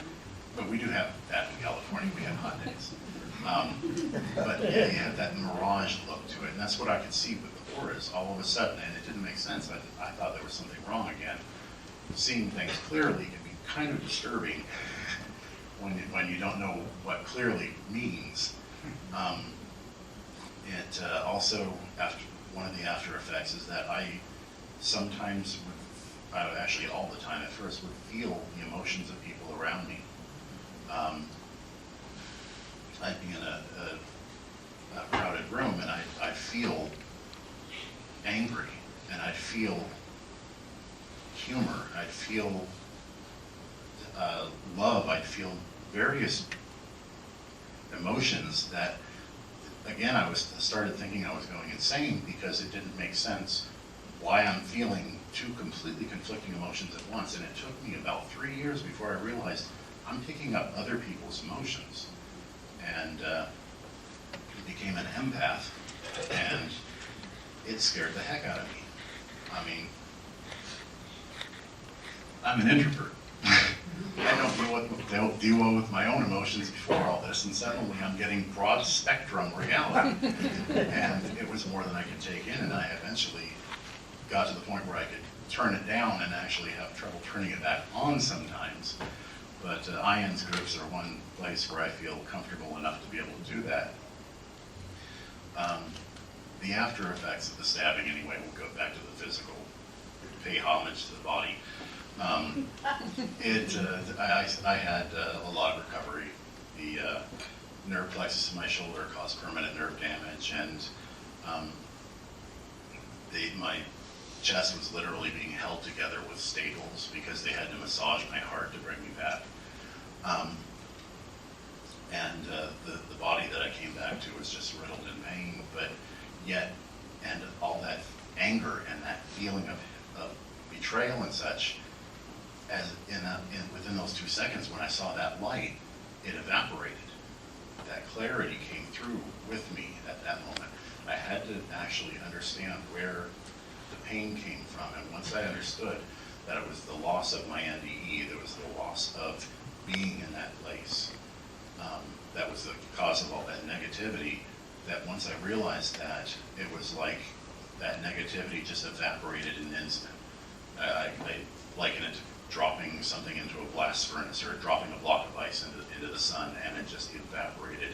but we do have that in California. We have hot days. But yeah, you have that mirage look to it, and that's what I could see with the auras all of a sudden, and it didn't make sense. I thought there was something wrong again. Seeing things clearly can be kind of disturbing when you don't know what clearly means. It also, one of the after effects is that I sometimes actually all the time at first, would feel the emotions of people around me. I'd be in a crowded room, and I'd feel angry, and I'd feel humor, I'd feel love, I'd feel various emotions that, again, I started thinking I was going insane because it didn't make sense why I'm feeling 2 completely conflicting emotions at once. And it took me about 3 years before I realized I'm picking up other people's emotions. And became an empath, and it scared the heck out of me. I mean, I'm an introvert. I don't deal well with my own emotions before all this, and suddenly I'm getting broad spectrum reality. And it was more than I could take in, and I eventually got to the point where I could turn it down and actually have trouble turning it back on sometimes. But IANS groups are one place where I feel comfortable enough to be able to do that. The after effects of the stabbing, anyway, we'll go back to the physical, pay homage to the body. I had a lot of recovery. The nerve plexus in my shoulder caused permanent nerve damage, and my chest was literally being held together with staples because they had to massage my heart to bring me back. And the body that I came back to was just riddled in pain, but yet, and all that anger and that feeling of betrayal and such, as within those 2 seconds when I saw that light, it evaporated. That clarity came through with me at that moment. I had to actually understand where the pain came from, and once I understood that it was the loss of my NDE, there was the loss of being in that place. That was the cause of all that negativity, that once I realized that, it was like that negativity just evaporated in an instant. I liken it to dropping something into a blast furnace or dropping a block of ice into the sun, and it just evaporated,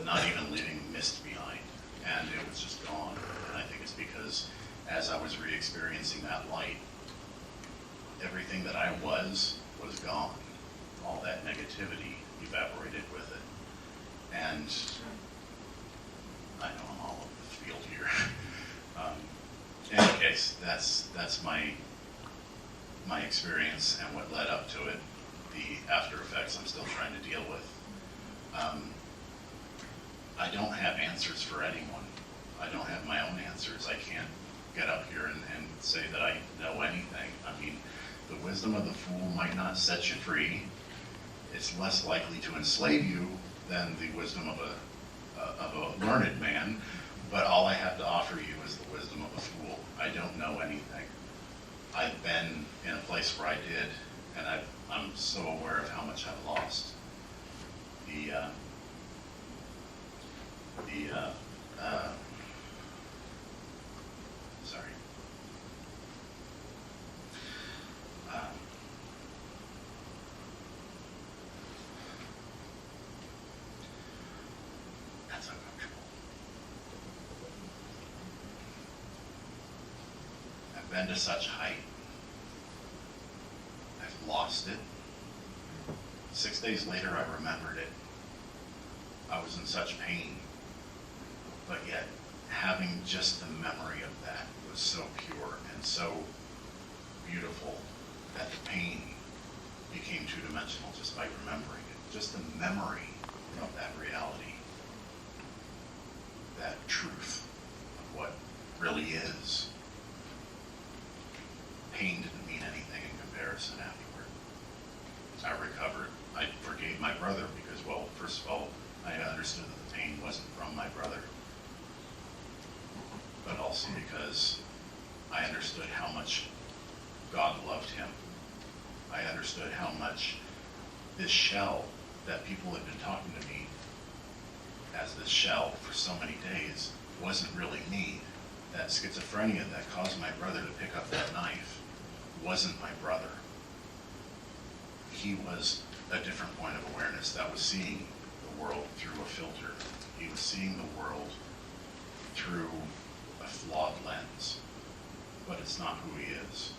not even leaving mist behind. And it was just gone. And I think it's because as I was re-experiencing that light, everything that I was gone. All that negativity evaporated with it. And I know I'm all over the field here. In any case, that's my experience and what led up to it. The after effects I'm still trying to deal with. I don't have answers for anyone. I don't have my own answers. I can't get up here and say that I know anything. I mean, the wisdom of the fool might not set you free. It's less likely to enslave you than the wisdom of a learned man, but all I have to offer you is the wisdom of a fool. I don't know anything. I've been in a place where I did, and I'm so aware of how much I've lost. Sorry. That's uncomfortable. I've been to such height. I've lost it. 6 days later, I remembered it. I was in such pain, but yet having just the memory of that was so pure and so beautiful that the pain became two-dimensional just by remembering it. Just the memory of that reality, that truth of what really is. Pain didn't mean anything in comparison afterward. I recovered. I forgave my brother because, well, first of all, I understood that the pain wasn't from my brother, but also because I understood how much God loved him. I understood how much this shell that people had been talking to me as this shell for so many days wasn't really me. That schizophrenia that caused my brother to pick up that knife wasn't my brother. He was a different point of awareness that was seeing the world through a filter. He was seeing the world through a flawed lens, but it's not who he is.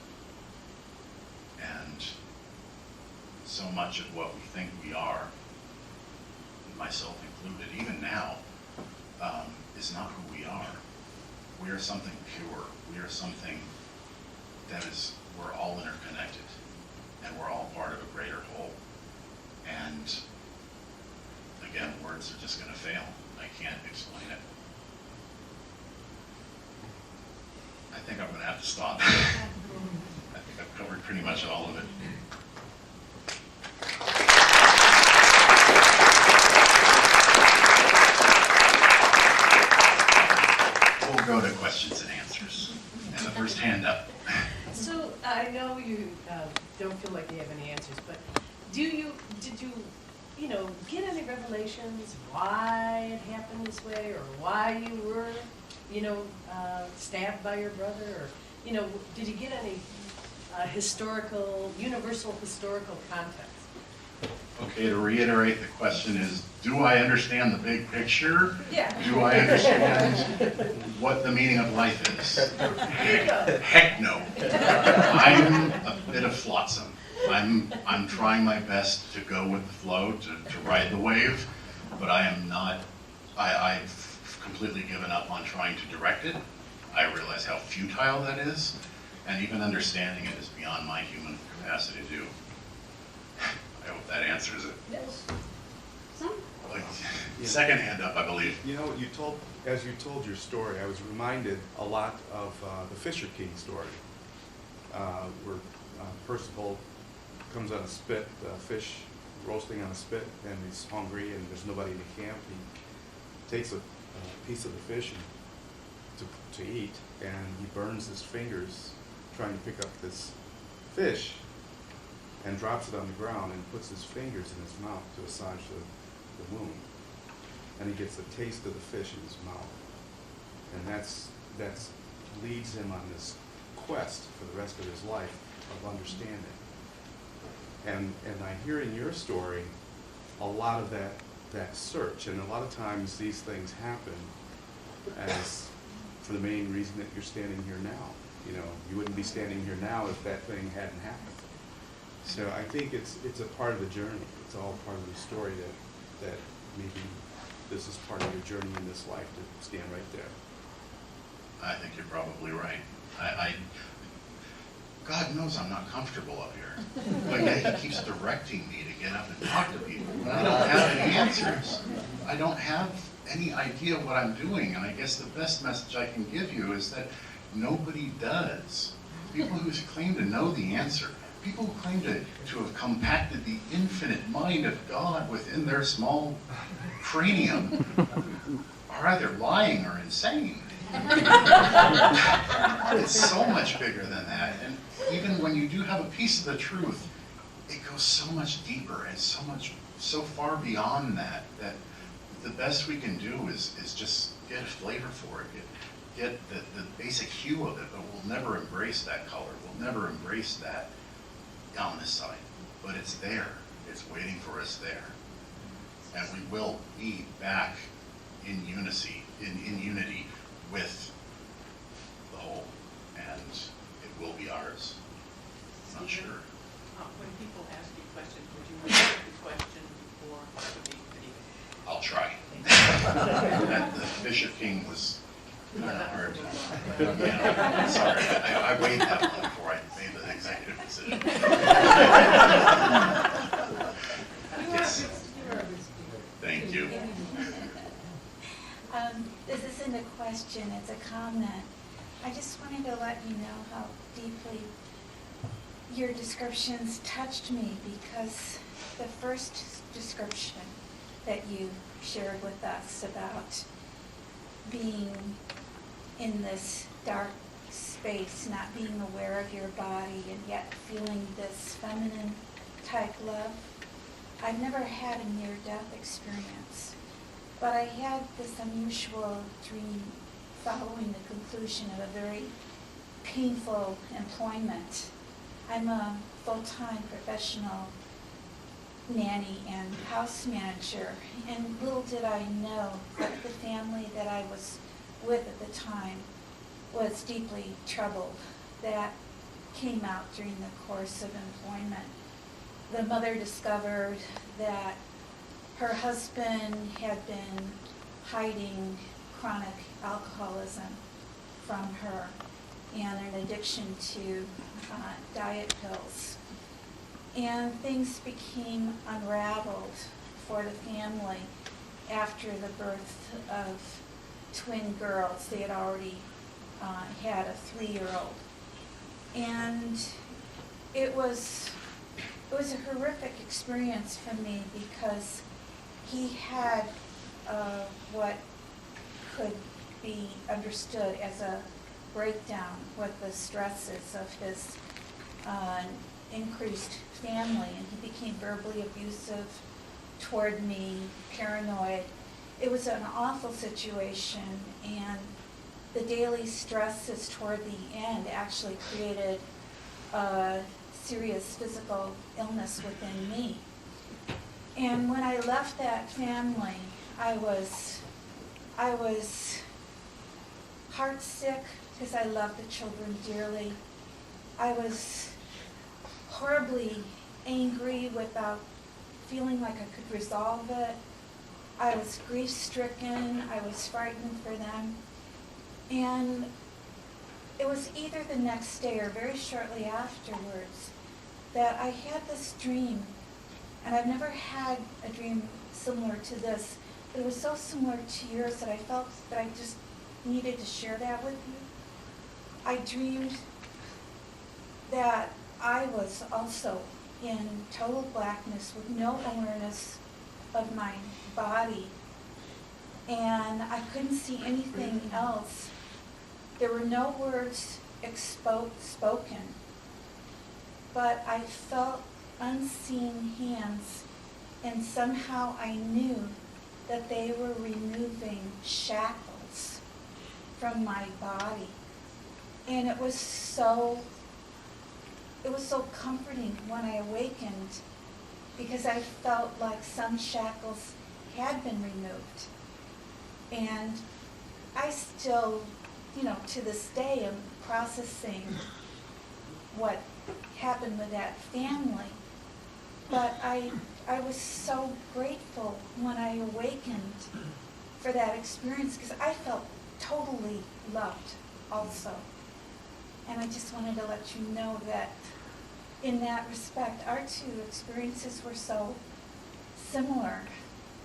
And so much of what we think we are, myself included, even now, is not who we are. We are something pure. We are something that is, we're all interconnected, and we're all part of a greater whole. And again, words are just going to fail. I can't explain it. I think I'm going to have to stop. I think I've covered pretty much all of it. We'll go to questions and answers. And the first hand up. So I know you don't feel like you have any answers, but did you get any revelations why it happened this way, or why you were, stabbed by your brother, or, did you get any universal historical context? Okay, to reiterate, the question is, do I understand the big picture? Yeah. Do I understand what the meaning of life is? Heck no. I'm a bit of flotsam. I'm trying my best to go with the flow, to ride the wave, but I am not, I've completely given up on trying to direct it. I realize how futile that is, and even understanding it is beyond my human capacity to do. I hope that answers it. Yes. Second hand up, I believe. As you told your story, I was reminded a lot of the Fisher King story, where Percival comes on a spit, fish roasting on a spit, and he's hungry, and there's nobody in the camp. He takes a piece of the fish to eat, and he burns his fingers trying to pick up this fish, and drops it on the ground and puts his fingers in his mouth to massage the wound. And he gets a taste of the fish in his mouth. And that's leads him on this quest for the rest of his life of understanding. And I hear in your story a lot of that search, and a lot of times these things happen as for the main reason that you're standing here now. You wouldn't be standing here now if that thing hadn't happened. So I think it's a part of the journey. It's all part of the story that maybe this is part of your journey in this life to stand right there. I think you're probably right. God knows I'm not comfortable up here, but yet he keeps directing me to get up and talk to people. And I don't have any answers. I don't have any idea what I'm doing. And I guess the best message I can give you is that nobody does. People who claim to know the answer, people who claim to have compacted the infinite mind of God within their small cranium are either lying or insane. It's so much bigger than that. And even when you do have a piece of the truth, it goes so much deeper and so far beyond that, that the best we can do is just get a flavor for it, get the basic hue of it, but we'll never embrace that color. We'll never embrace that on this side. But it's there. It's waiting for us there. And we will be back in unity with the whole. And it will be ours. I'm not sure. When people ask you questions, would you repeat the question or would you repeat it? I'll try. The Bishop King was kind of hard. Yeah, sorry, I weighed that one before I made the executive decision. Yes. Thank you. This isn't a question, it's a comment. I just wanted to let you know how deeply your descriptions touched me, because the first description that you shared with us about being in this dark space, not being aware of your body, and yet feeling this feminine type love. I've never had a near-death experience, but I had this unusual dream following the conclusion of a very painful employment. I'm a full-time professional nanny and house manager, and little did I know that the family that I was with at the time was deeply troubled. That came out during the course of employment. The mother discovered that her husband had been hiding chronic alcoholism from her and an addiction to diet pills. And things became unraveled for the family after the birth of twin girls. They had already had a 3-year-old. And it was a horrific experience for me, because he had what could be understood as a breakdown with the stresses of his increased family, and he became verbally abusive toward me, paranoid. It was an awful situation, and the daily stresses toward the end actually created a serious physical illness within me. And when I left that family, I was heartsick because I loved the children dearly. I was horribly angry without feeling like I could resolve it. I was grief-stricken. I was frightened for them. And it was either the next day or very shortly afterwards that I had this dream. And I've never had a dream similar to this. It was so similar to yours that I felt that I just needed to share that with you. I dreamed that I was also in total blackness with no awareness of my body, and I couldn't see anything else. There were no words spoken, but I felt unseen hands, and somehow I knew that they were removing shackles from my body. And it was so comforting when I awakened, because I felt like some shackles had been removed. And I still, to this day, am processing what happened with that family. But I was so grateful when I awakened for that experience, because I felt totally loved also. And I just wanted to let you know that in that respect, our two experiences were so similar.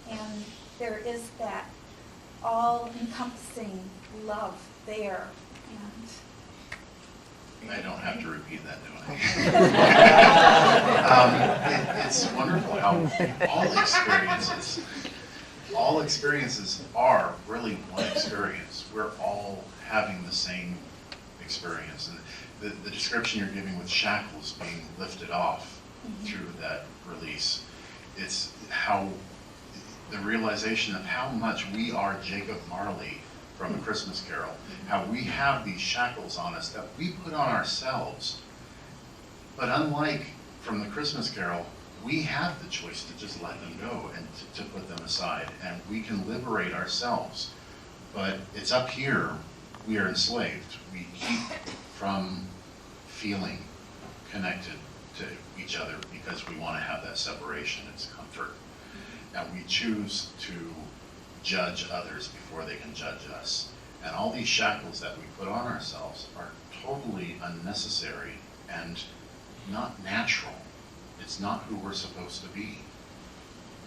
And there is that all-encompassing love there. And I don't have to repeat that, do I? It's wonderful how all experiences are really one experience. We're all having the same experience. And the description you're giving with shackles being lifted off through that release, it's how the realization of how much we are Jacob Marley from A Christmas Carol, how we have these shackles on us that we put on ourselves. But unlike from The Christmas Carol, we have the choice to just let them go and to put them aside, and we can liberate ourselves. But it's up here, we are enslaved. We keep from feeling connected to each other because we want to have that separation, it's comfort. And we choose to judge others before they can judge us. And all these shackles that we put on ourselves are totally unnecessary and not natural. It's not who we're supposed to be.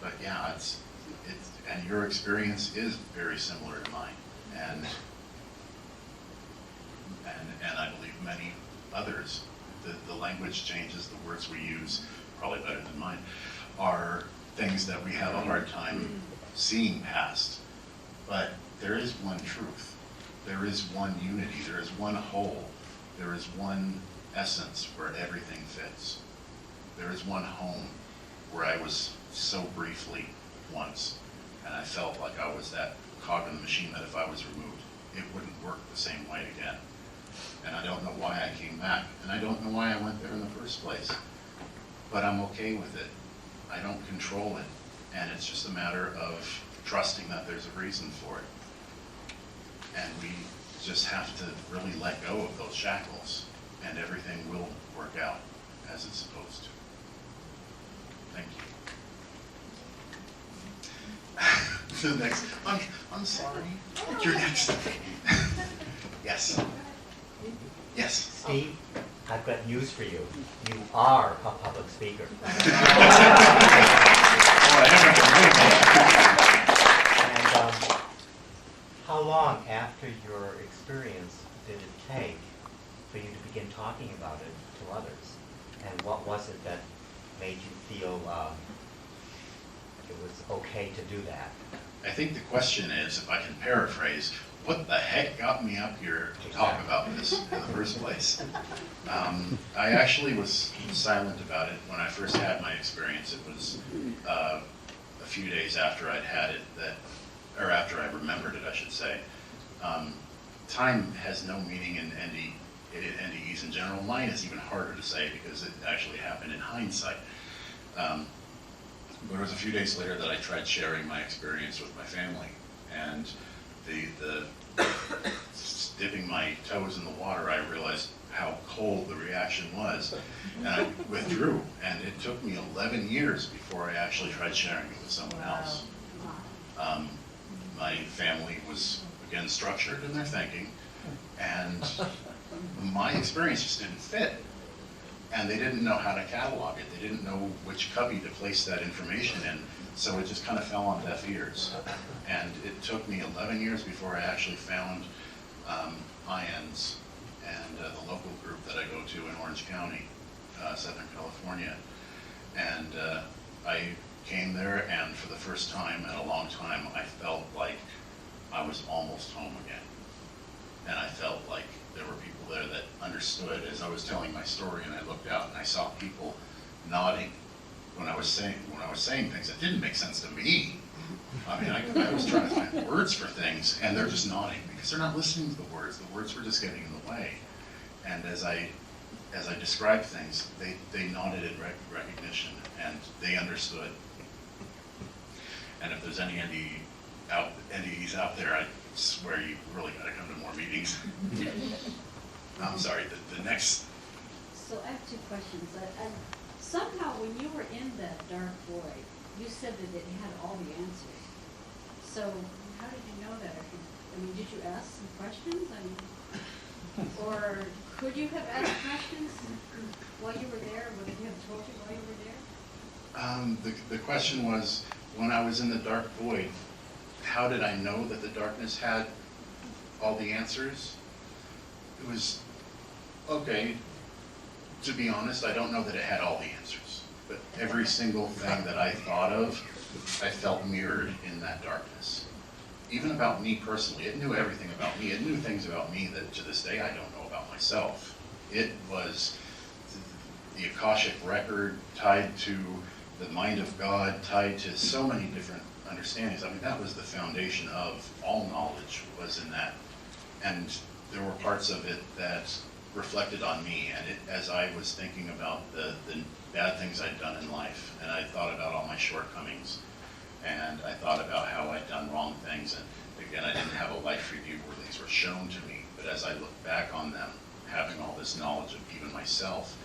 But yeah, it's and your experience is very similar to mine. And I believe many others. The language changes, the words we use, probably better than mine, are things that we have a hard time seeing past. But there is one truth. There is one unity. There is one whole. There is one essence where everything fits. There is one home where I was so briefly once, and I felt like I was that cog in the machine that if I was removed, it wouldn't work the same way again. And I don't know why I came back, and I don't know why I went there in the first place. But I'm okay with it. I don't control it, and it's just a matter of trusting that there's a reason for it. And we just have to really let go of those shackles, and everything will work out as it's supposed to. Thank you. The next, I'm sorry. You're next. Yes. Yes. Steve, I've got news for you. You are a public speaker. And how long after your experience did it take for you to begin talking about it to others? And what was it that made you feel it was okay to do that? I think the question is, if I can paraphrase, what the heck got me up here to talk about this in the first place? I actually was silent about it when I first had my experience. It was a few days after I'd had it, or after I remembered it, I should say. Time has no meaning in NDEs in general. Mine is even harder to say because it actually happened in hindsight. But it was a few days later that I tried sharing my experience with my family, and the dipping my toes in the water, I realized how cold the reaction was, and I withdrew. And it took me 11 years before I actually tried sharing it with someone else. My family was again structured in their thinking, and my experience just didn't fit. And they didn't know how to catalog it. They didn't know which cubby to place that information in. So it just kind of fell on deaf ears. And it took me 11 years before I actually found IANS and the local group that I go to in Orange County, Southern California. And I came there, and for the first time in a long time, I felt like I was almost home again. And I felt like there were people there that understood as I was telling my story, and I looked out and I saw people nodding when I was saying things that didn't make sense to me. I mean, I was trying to find words for things, and they're just nodding because they're not listening to the words. The words were just getting in the way. And as I described things, they nodded in recognition, and they understood. And if there's any NDEs out there, I swear you really got to come to more meetings. I'm sorry, the next. So I have two questions. Somehow when you were in that dark void, you said that it had all the answers. So how did you know that? I mean, did you ask some questions? Or could you have asked questions while you were there? Would it have told you while you were there? The question was, when I was in the dark void, how did I know that the darkness had all the answers? It was, okay, to be honest, I don't know that it had all the answers, but every single thing that I thought of, I felt mirrored in that darkness. Even about me personally, it knew everything about me. It knew things about me that to this day I don't know about myself. It was the Akashic record tied to the mind of God, tied to so many different understandings. I mean, that was the foundation of all knowledge, was in that. And there were parts of it that reflected on me, and as I was thinking about the bad things I'd done in life, and I thought about all my shortcomings, and I thought about how I'd done wrong things, and again, I didn't have a life review where these were shown to me, but as I look back on them, having all this knowledge of even myself,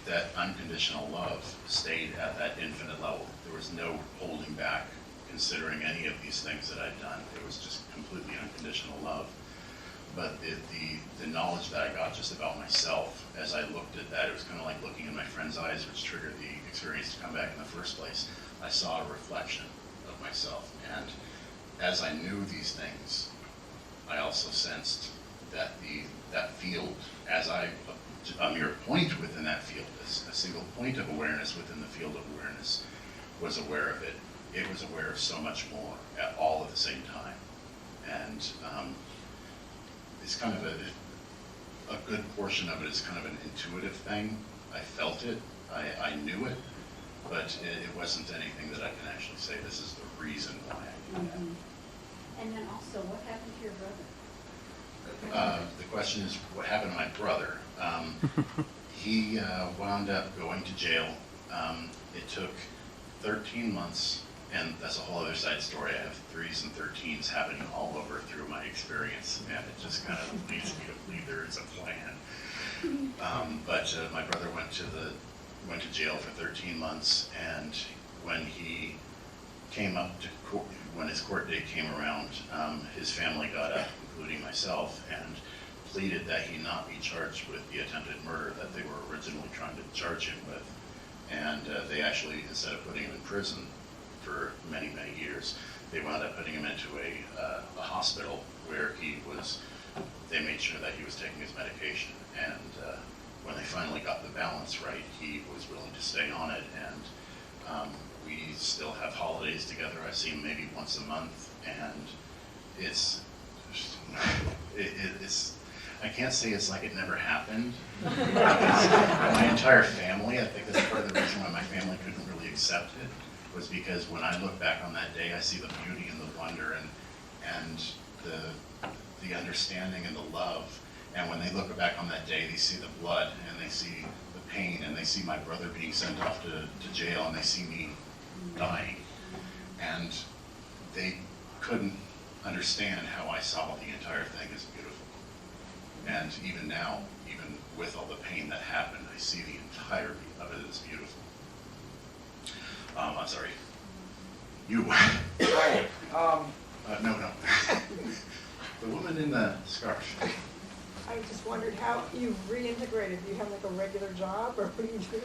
that unconditional love stayed at that infinite level. There was no holding back, considering any of these things that I'd done. It was just completely unconditional love. But the knowledge that I got just about myself, as I looked at that, it was kind of like looking in my friend's eyes, which triggered the experience to come back in the first place. I saw a reflection of myself. And as I knew these things, I also sensed that that field, as a mere point within that field, a single point of awareness within the field of awareness, was aware of it. It was aware of so much more all at the same time. And it's kind of a good portion of it is kind of an intuitive thing. I felt it, I knew it, but it wasn't anything that I can actually say this is the reason why I do that. And then also, what happened to your brother? The question is, what happened to my brother? He wound up going to jail. It took 13 months, and that's a whole other side story. I have 3s and 13s happening all over through my experience, and it just kind of leads me to believe there is a plan. But my brother went to jail for 13 months, and when he came up to court, when his court date came around, his family got up, including myself, and pleaded that he not be charged with the attempted murder that they were originally trying to charge him with. And they actually, instead of putting him in prison for many, many years, they wound up putting him into a hospital where they made sure that he was taking his medication. And when they finally got the balance right, he was willing to stay on it. And we still have holidays together. I see him maybe once a month, and it's I can't say it's like it never happened. My entire family, I think that's part of the reason why my family couldn't really accept it, was because when I look back on that day, I see the beauty and the wonder and the understanding and the love. And when they look back on that day, they see the blood and they see the pain and they see my brother being sent off to jail and they see me dying. And they couldn't understand how I saw the entire thing as beautiful. And even now, even with all the pain that happened, I see the entirety of it as beautiful. I'm sorry. You. Hi. No. The woman in the scarf. I just wondered how you reintegrated. Do you have like a regular job, or what do you do?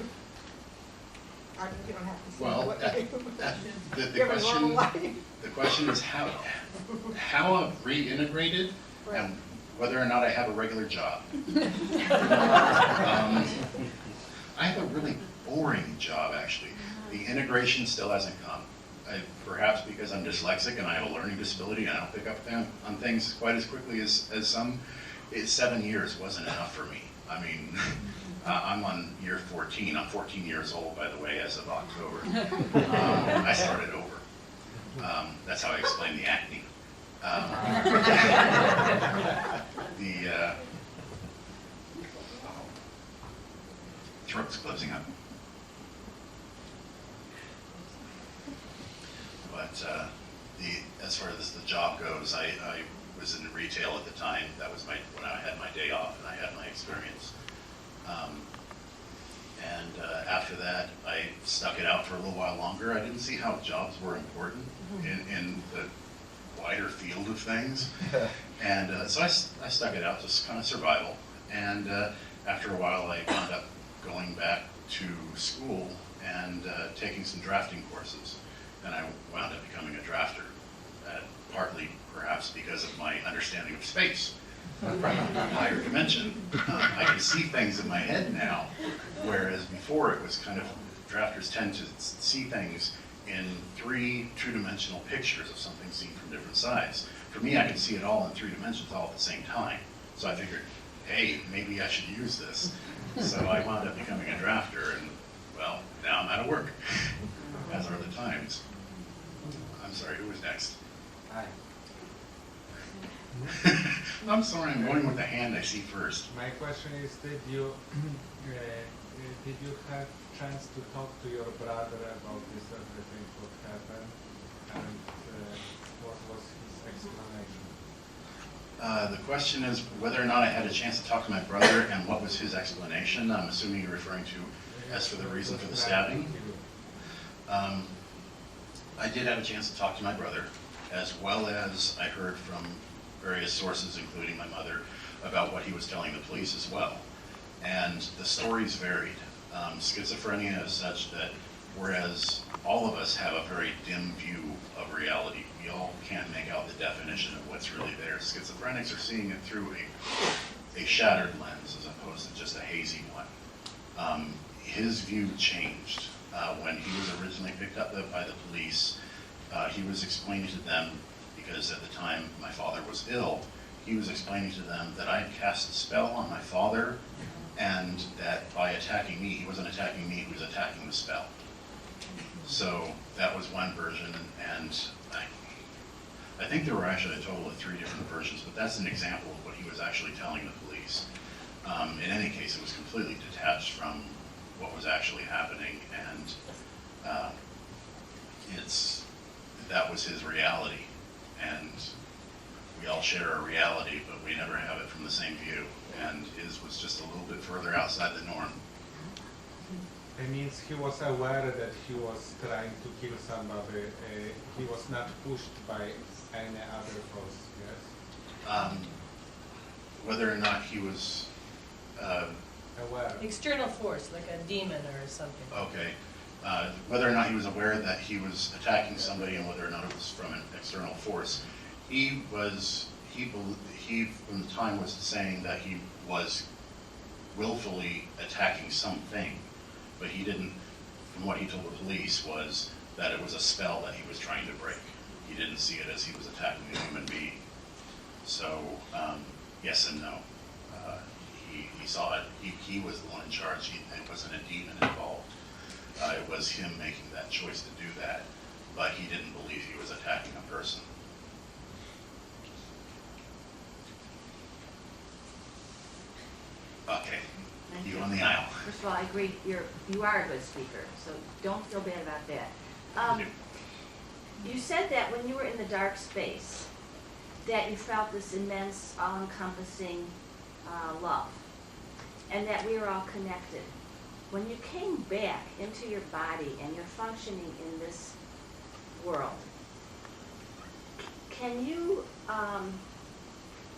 I mean, you don't have to say what you do. The question is how I've reintegrated, Right. and whether or not I have a regular job. I have a really boring job, actually. The integration still hasn't come. Perhaps because I'm dyslexic and I have a learning disability and I don't pick up on things quite as quickly as some. 7 years wasn't enough for me. I mean, I'm on year 14. I'm 14 years old, by the way, as of October. I started over. That's how I explain the acne. Throat's closing up. But as far as the job goes, I was in retail at the time. That was when I had my day off and I had my experience. After that, I stuck it out for a little while longer. I didn't see how jobs were important in the wider field of things. And so I stuck it out, just kind of survival. And after a while, I wound up going back to school and taking some drafting courses. And I wound up becoming a drafter at partly perhaps because of my understanding of space from a higher dimension. I can see things in my head now, whereas before it was kind of, drafters tend to see things in 3 two-dimensional pictures of something seen from different sides. For me, I can see it all in 3 dimensions all at the same time. So I figured, hey, maybe I should use this. So I wound up becoming a drafter, and well, now I'm out of work, as are the times. I'm sorry, who was next? Hi. I'm sorry, I'm going with the hand I see first. My question is, did you have chance to talk to your brother about this everything what happened, and what was his explanation? The question is whether or not I had a chance to talk to my brother and what was his explanation. I'm assuming you're referring to as for the reason for the stabbing. I did have a chance to talk to my brother, as well as I heard from various sources, including my mother, about what he was telling the police as well. And the stories varied. Schizophrenia is such that whereas all of us have a very dim view of reality, we all can't make out the definition of what's really there. Schizophrenics are seeing it through a shattered lens as opposed to just a hazy one. His view changed. When he was originally picked up by the police, he was explaining to them, because at the time my father was ill, he was explaining to them that I had cast a spell on my father, and that by attacking me, he wasn't attacking me, he was attacking the spell. So that was one version, and I think there were actually a total of 3 different versions, but that's an example of what he was actually telling the police. In any case, it was completely detached from what was actually happening, and that was his reality. And we all share a reality, but we never have it from the same view. And his was just a little bit further outside the norm. It means he was aware that he was trying to kill somebody. He was not pushed by any other force, yes? Whether or not he was, Aware. External force, like a demon or something. okay, whether or not he was aware that he was attacking somebody and whether or not it was from an external force, he from the time was saying that he was willfully attacking something, but he didn't, from what he told the police, was that it was a spell that he was trying to break. He didn't see it as he was attacking a human being. So, yes and no. He saw it, he was the one in charge, it wasn't a demon involved. It was him making that choice to do that, but he didn't believe he was attacking a person. Okay, you on the aisle. First of all, I agree, you are a good speaker, so don't feel bad about that. You said that when you were in the dark space, that you felt this immense, all-encompassing love, and that we were all connected. When you came back into your body and you're functioning in this world, can you,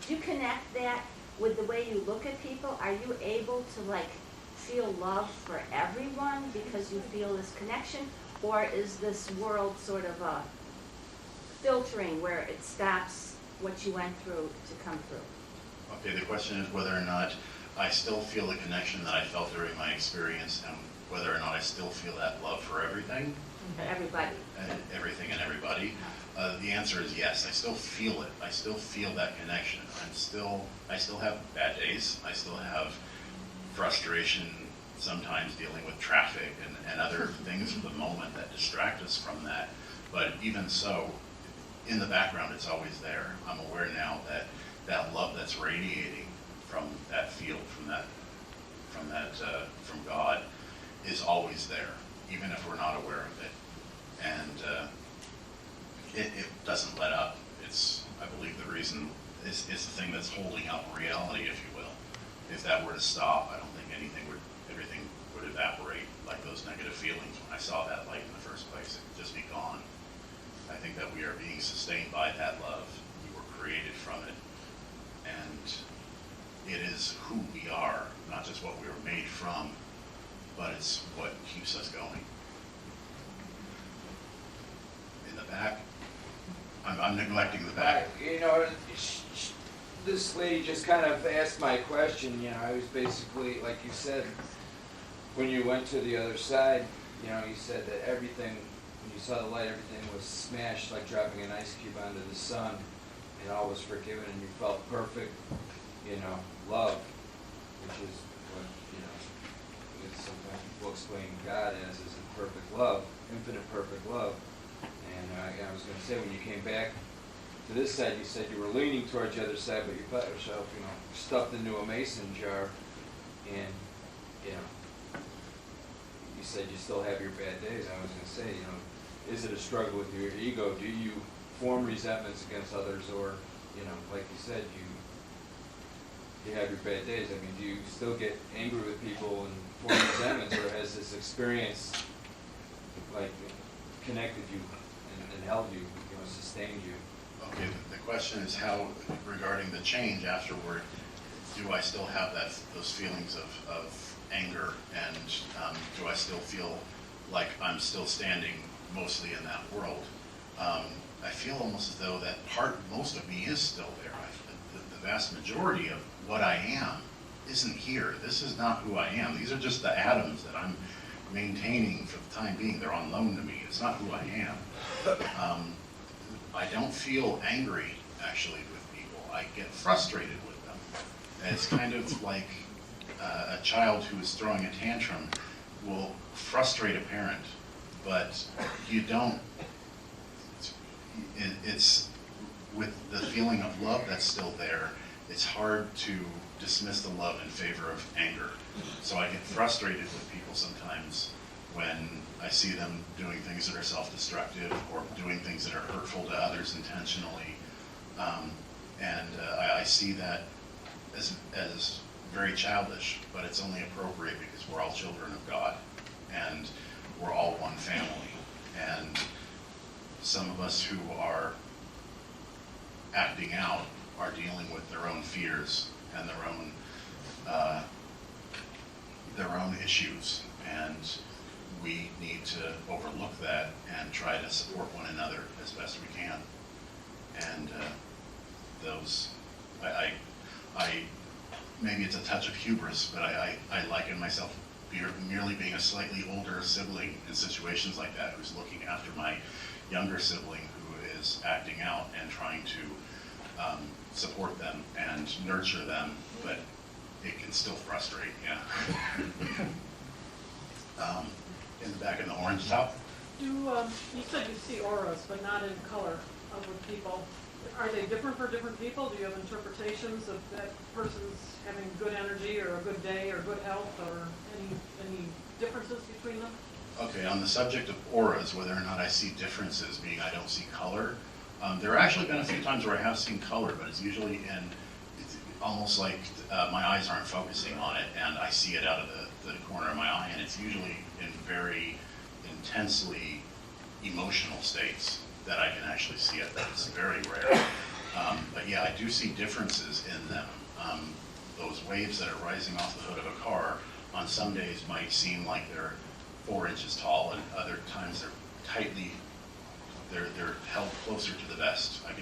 do you connect that with the way you look at people? Are you able to feel love for everyone because you feel this connection? Or is this world sort of a filtering where it stops what you went through to come through? Okay, the question is whether or not I still feel the connection that I felt during my experience, and whether or not I still feel that love for everything. For everybody. Everything and everybody. The answer is yes. I still feel it. I still feel that connection. I still have bad days. I still have frustration sometimes dealing with traffic and other things of the moment that distract us from that. But even so, in the background, it's always there. I'm aware now that that love that's radiating from that field, from God, is always there, even if we're not aware of it. And it doesn't let up. It's, I believe, the reason it's the thing that's holding up reality, if you will. If that were to stop, I don't think everything would evaporate like those negative feelings. When I saw that light in the first place, it would just be gone. I think that we are being sustained by that love. We were created from it. And it is who we are, not just what we were made from, but it's what keeps us going. In the back. I'm neglecting the back. You know, this lady just kind of asked my question, you know, I was basically, like you said, when you went to the other side, you know, you said that everything, when you saw the light, everything was smashed like dropping an ice cube onto the sun, and all was forgiven, and you felt perfect, you know, love, which is what, you know, sometimes people explain God as is a perfect love, infinite perfect love. And I was going to say, when you came back to this side, you said you were leaning towards the other side, but you thought yourself, you know, stuffed into a mason jar, and, you know, you said you still have your bad days. I was going to say, you know, is it a struggle with your ego? Do you form resentments against others, or, you know, like you said, you have your bad days? I mean, do you still get angry with people and form resentments, or has this experience, like, connected you and held you, you know, sustained you? Okay, the question is how, regarding the change afterward, do I still have those feelings of anger, and do I still feel like I'm still standing mostly in that world? I feel almost as though that most of me is still there. The vast majority of what I am isn't here. This is not who I am. These are just the atoms that I'm maintaining for the time being. They're on loan to me. It's not who I am. I don't feel angry, actually, with people. I get frustrated with them. And it's kind of like a child who is throwing a tantrum will frustrate a parent, but you don't. It's with the feeling of love that's still there, it's hard to dismiss the love in favor of anger. So I get frustrated with people sometimes when I see them doing things that are self-destructive or doing things that are hurtful to others intentionally. I see that as very childish, but it's only appropriate because we're all children of God and we're all one family. And some of us who are acting out are dealing with their own fears and their own issues, and we need to overlook that and try to support one another as best we can. And maybe it's a touch of hubris, but I liken myself merely being a slightly older sibling in situations like that, who's looking after my younger sibling who is acting out and trying to support them and nurture them, but it can still frustrate, yeah. In the back in the orange top. You said you see auras, but not in color with people. Are they different for different people? Do you have interpretations of that person's having good energy or a good day or good health, or any differences between them? Okay, on the subject of auras, whether or not I see differences, meaning I don't see color, there have actually been a few times where I have seen color, but it's usually it's almost like my eyes aren't focusing on it, and I see it out of the corner of my eye, and it's usually in very intensely emotional states that I can actually see it. That's very rare. But yeah, I do see differences in them. Those waves that are rising off the hood of a car on some days might seem like they're 4 inches tall, and other times they're held closer to the vest. I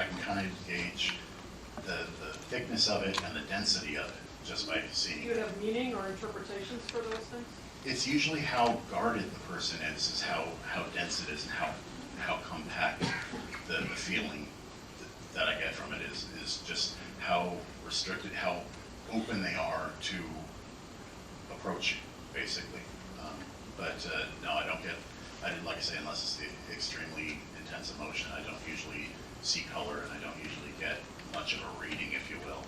can kind of gauge the thickness of it and the density of it just by seeing Do you have meaning or interpretations for those things? It's usually how guarded the person is how dense it is, and how compact the feeling that I get from it is just how restricted, how open they are to approach you, basically. No, like I say, unless it's the extremely intense emotion, I don't usually see color, and I don't usually get much of a reading, if you will.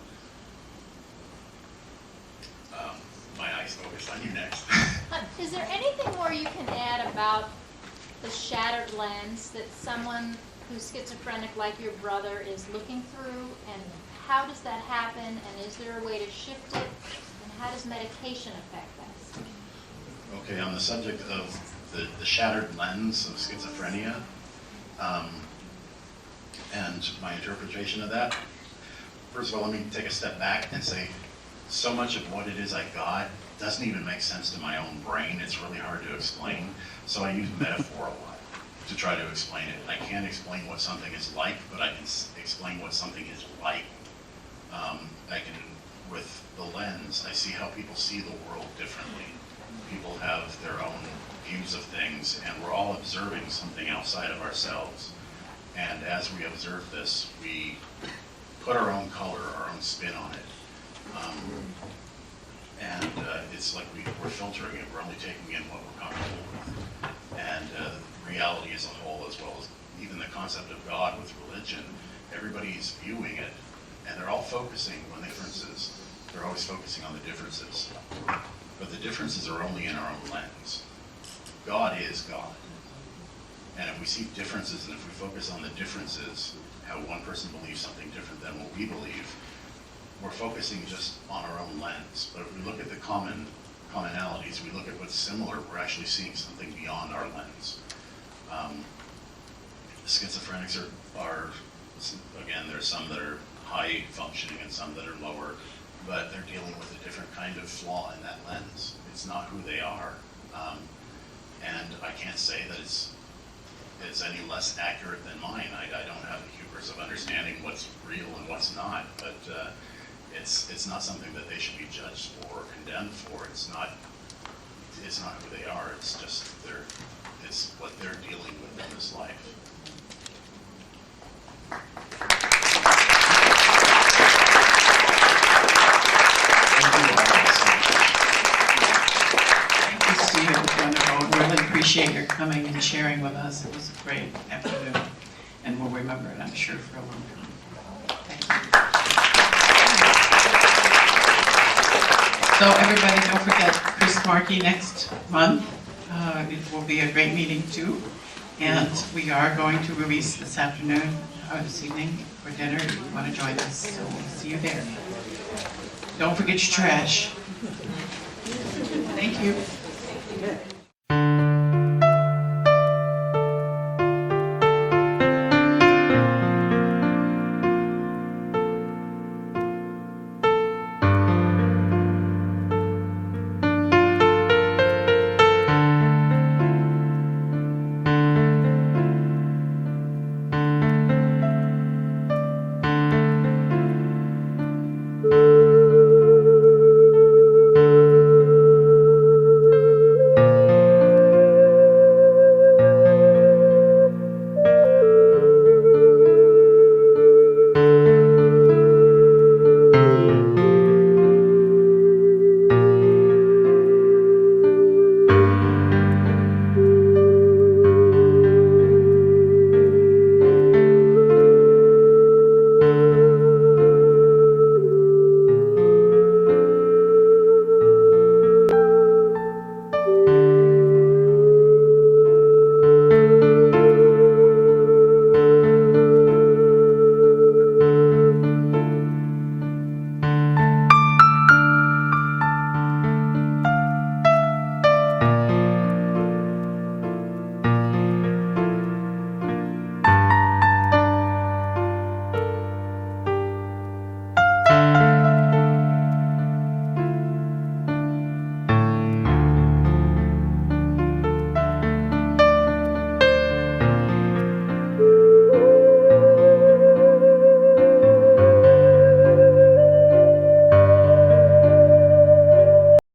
My eyes focused on you next. Is there anything more you can add about the shattered lens that someone who's schizophrenic like your brother is looking through, and how does that happen, and is there a way to shift it, and how does medication affect that? Okay, on the subject of the shattered lens of schizophrenia, and my interpretation of that, first of all, let me take a step back and say, so much of what it is I got doesn't even make sense to my own brain. It's really hard to explain. So I use metaphor a lot to try to explain it. I can't explain what something is like, but I can explain what something is like. I can, with the lens, I see how people see the world differently. People have their own views of things, and we're all observing something outside of ourselves. And as we observe this, we put our own color, our own spin on it. It's like we're filtering it. We're only taking in what we're comfortable with. And reality as a whole, as well as even the concept of God with religion, everybody's viewing it, and they're all focusing on differences. They're always focusing on the differences. But the differences are only in our own lens. God is God. And if we see differences, and if we focus on the differences, how one person believes something different than what we believe, we're focusing just on our own lens. But if we look at the commonalities, we look at what's similar, we're actually seeing something beyond our lens. Schizophrenics are, again, there's some that are high functioning and some that are lower, but they're dealing with a different kind of flaw in that lens. It's not who they are. And I can't say that it's any less accurate than mine. I don't have the hubris of understanding what's real and what's not, but it's not something that they should be judged for or condemned for. It's not who they are. It's just it's what they're dealing with in this life. Thank you, Steve. It was wonderful. Really appreciate your coming and sharing with us. It was a great afternoon, and we'll remember it, I'm sure, for a long time. Thank you. So everybody, don't forget Chris Markey next month. It will be a great meeting too. And we are going to release this afternoon, or this evening, for dinner if you want to join us. So we'll see you there. Don't forget your trash. Thank you.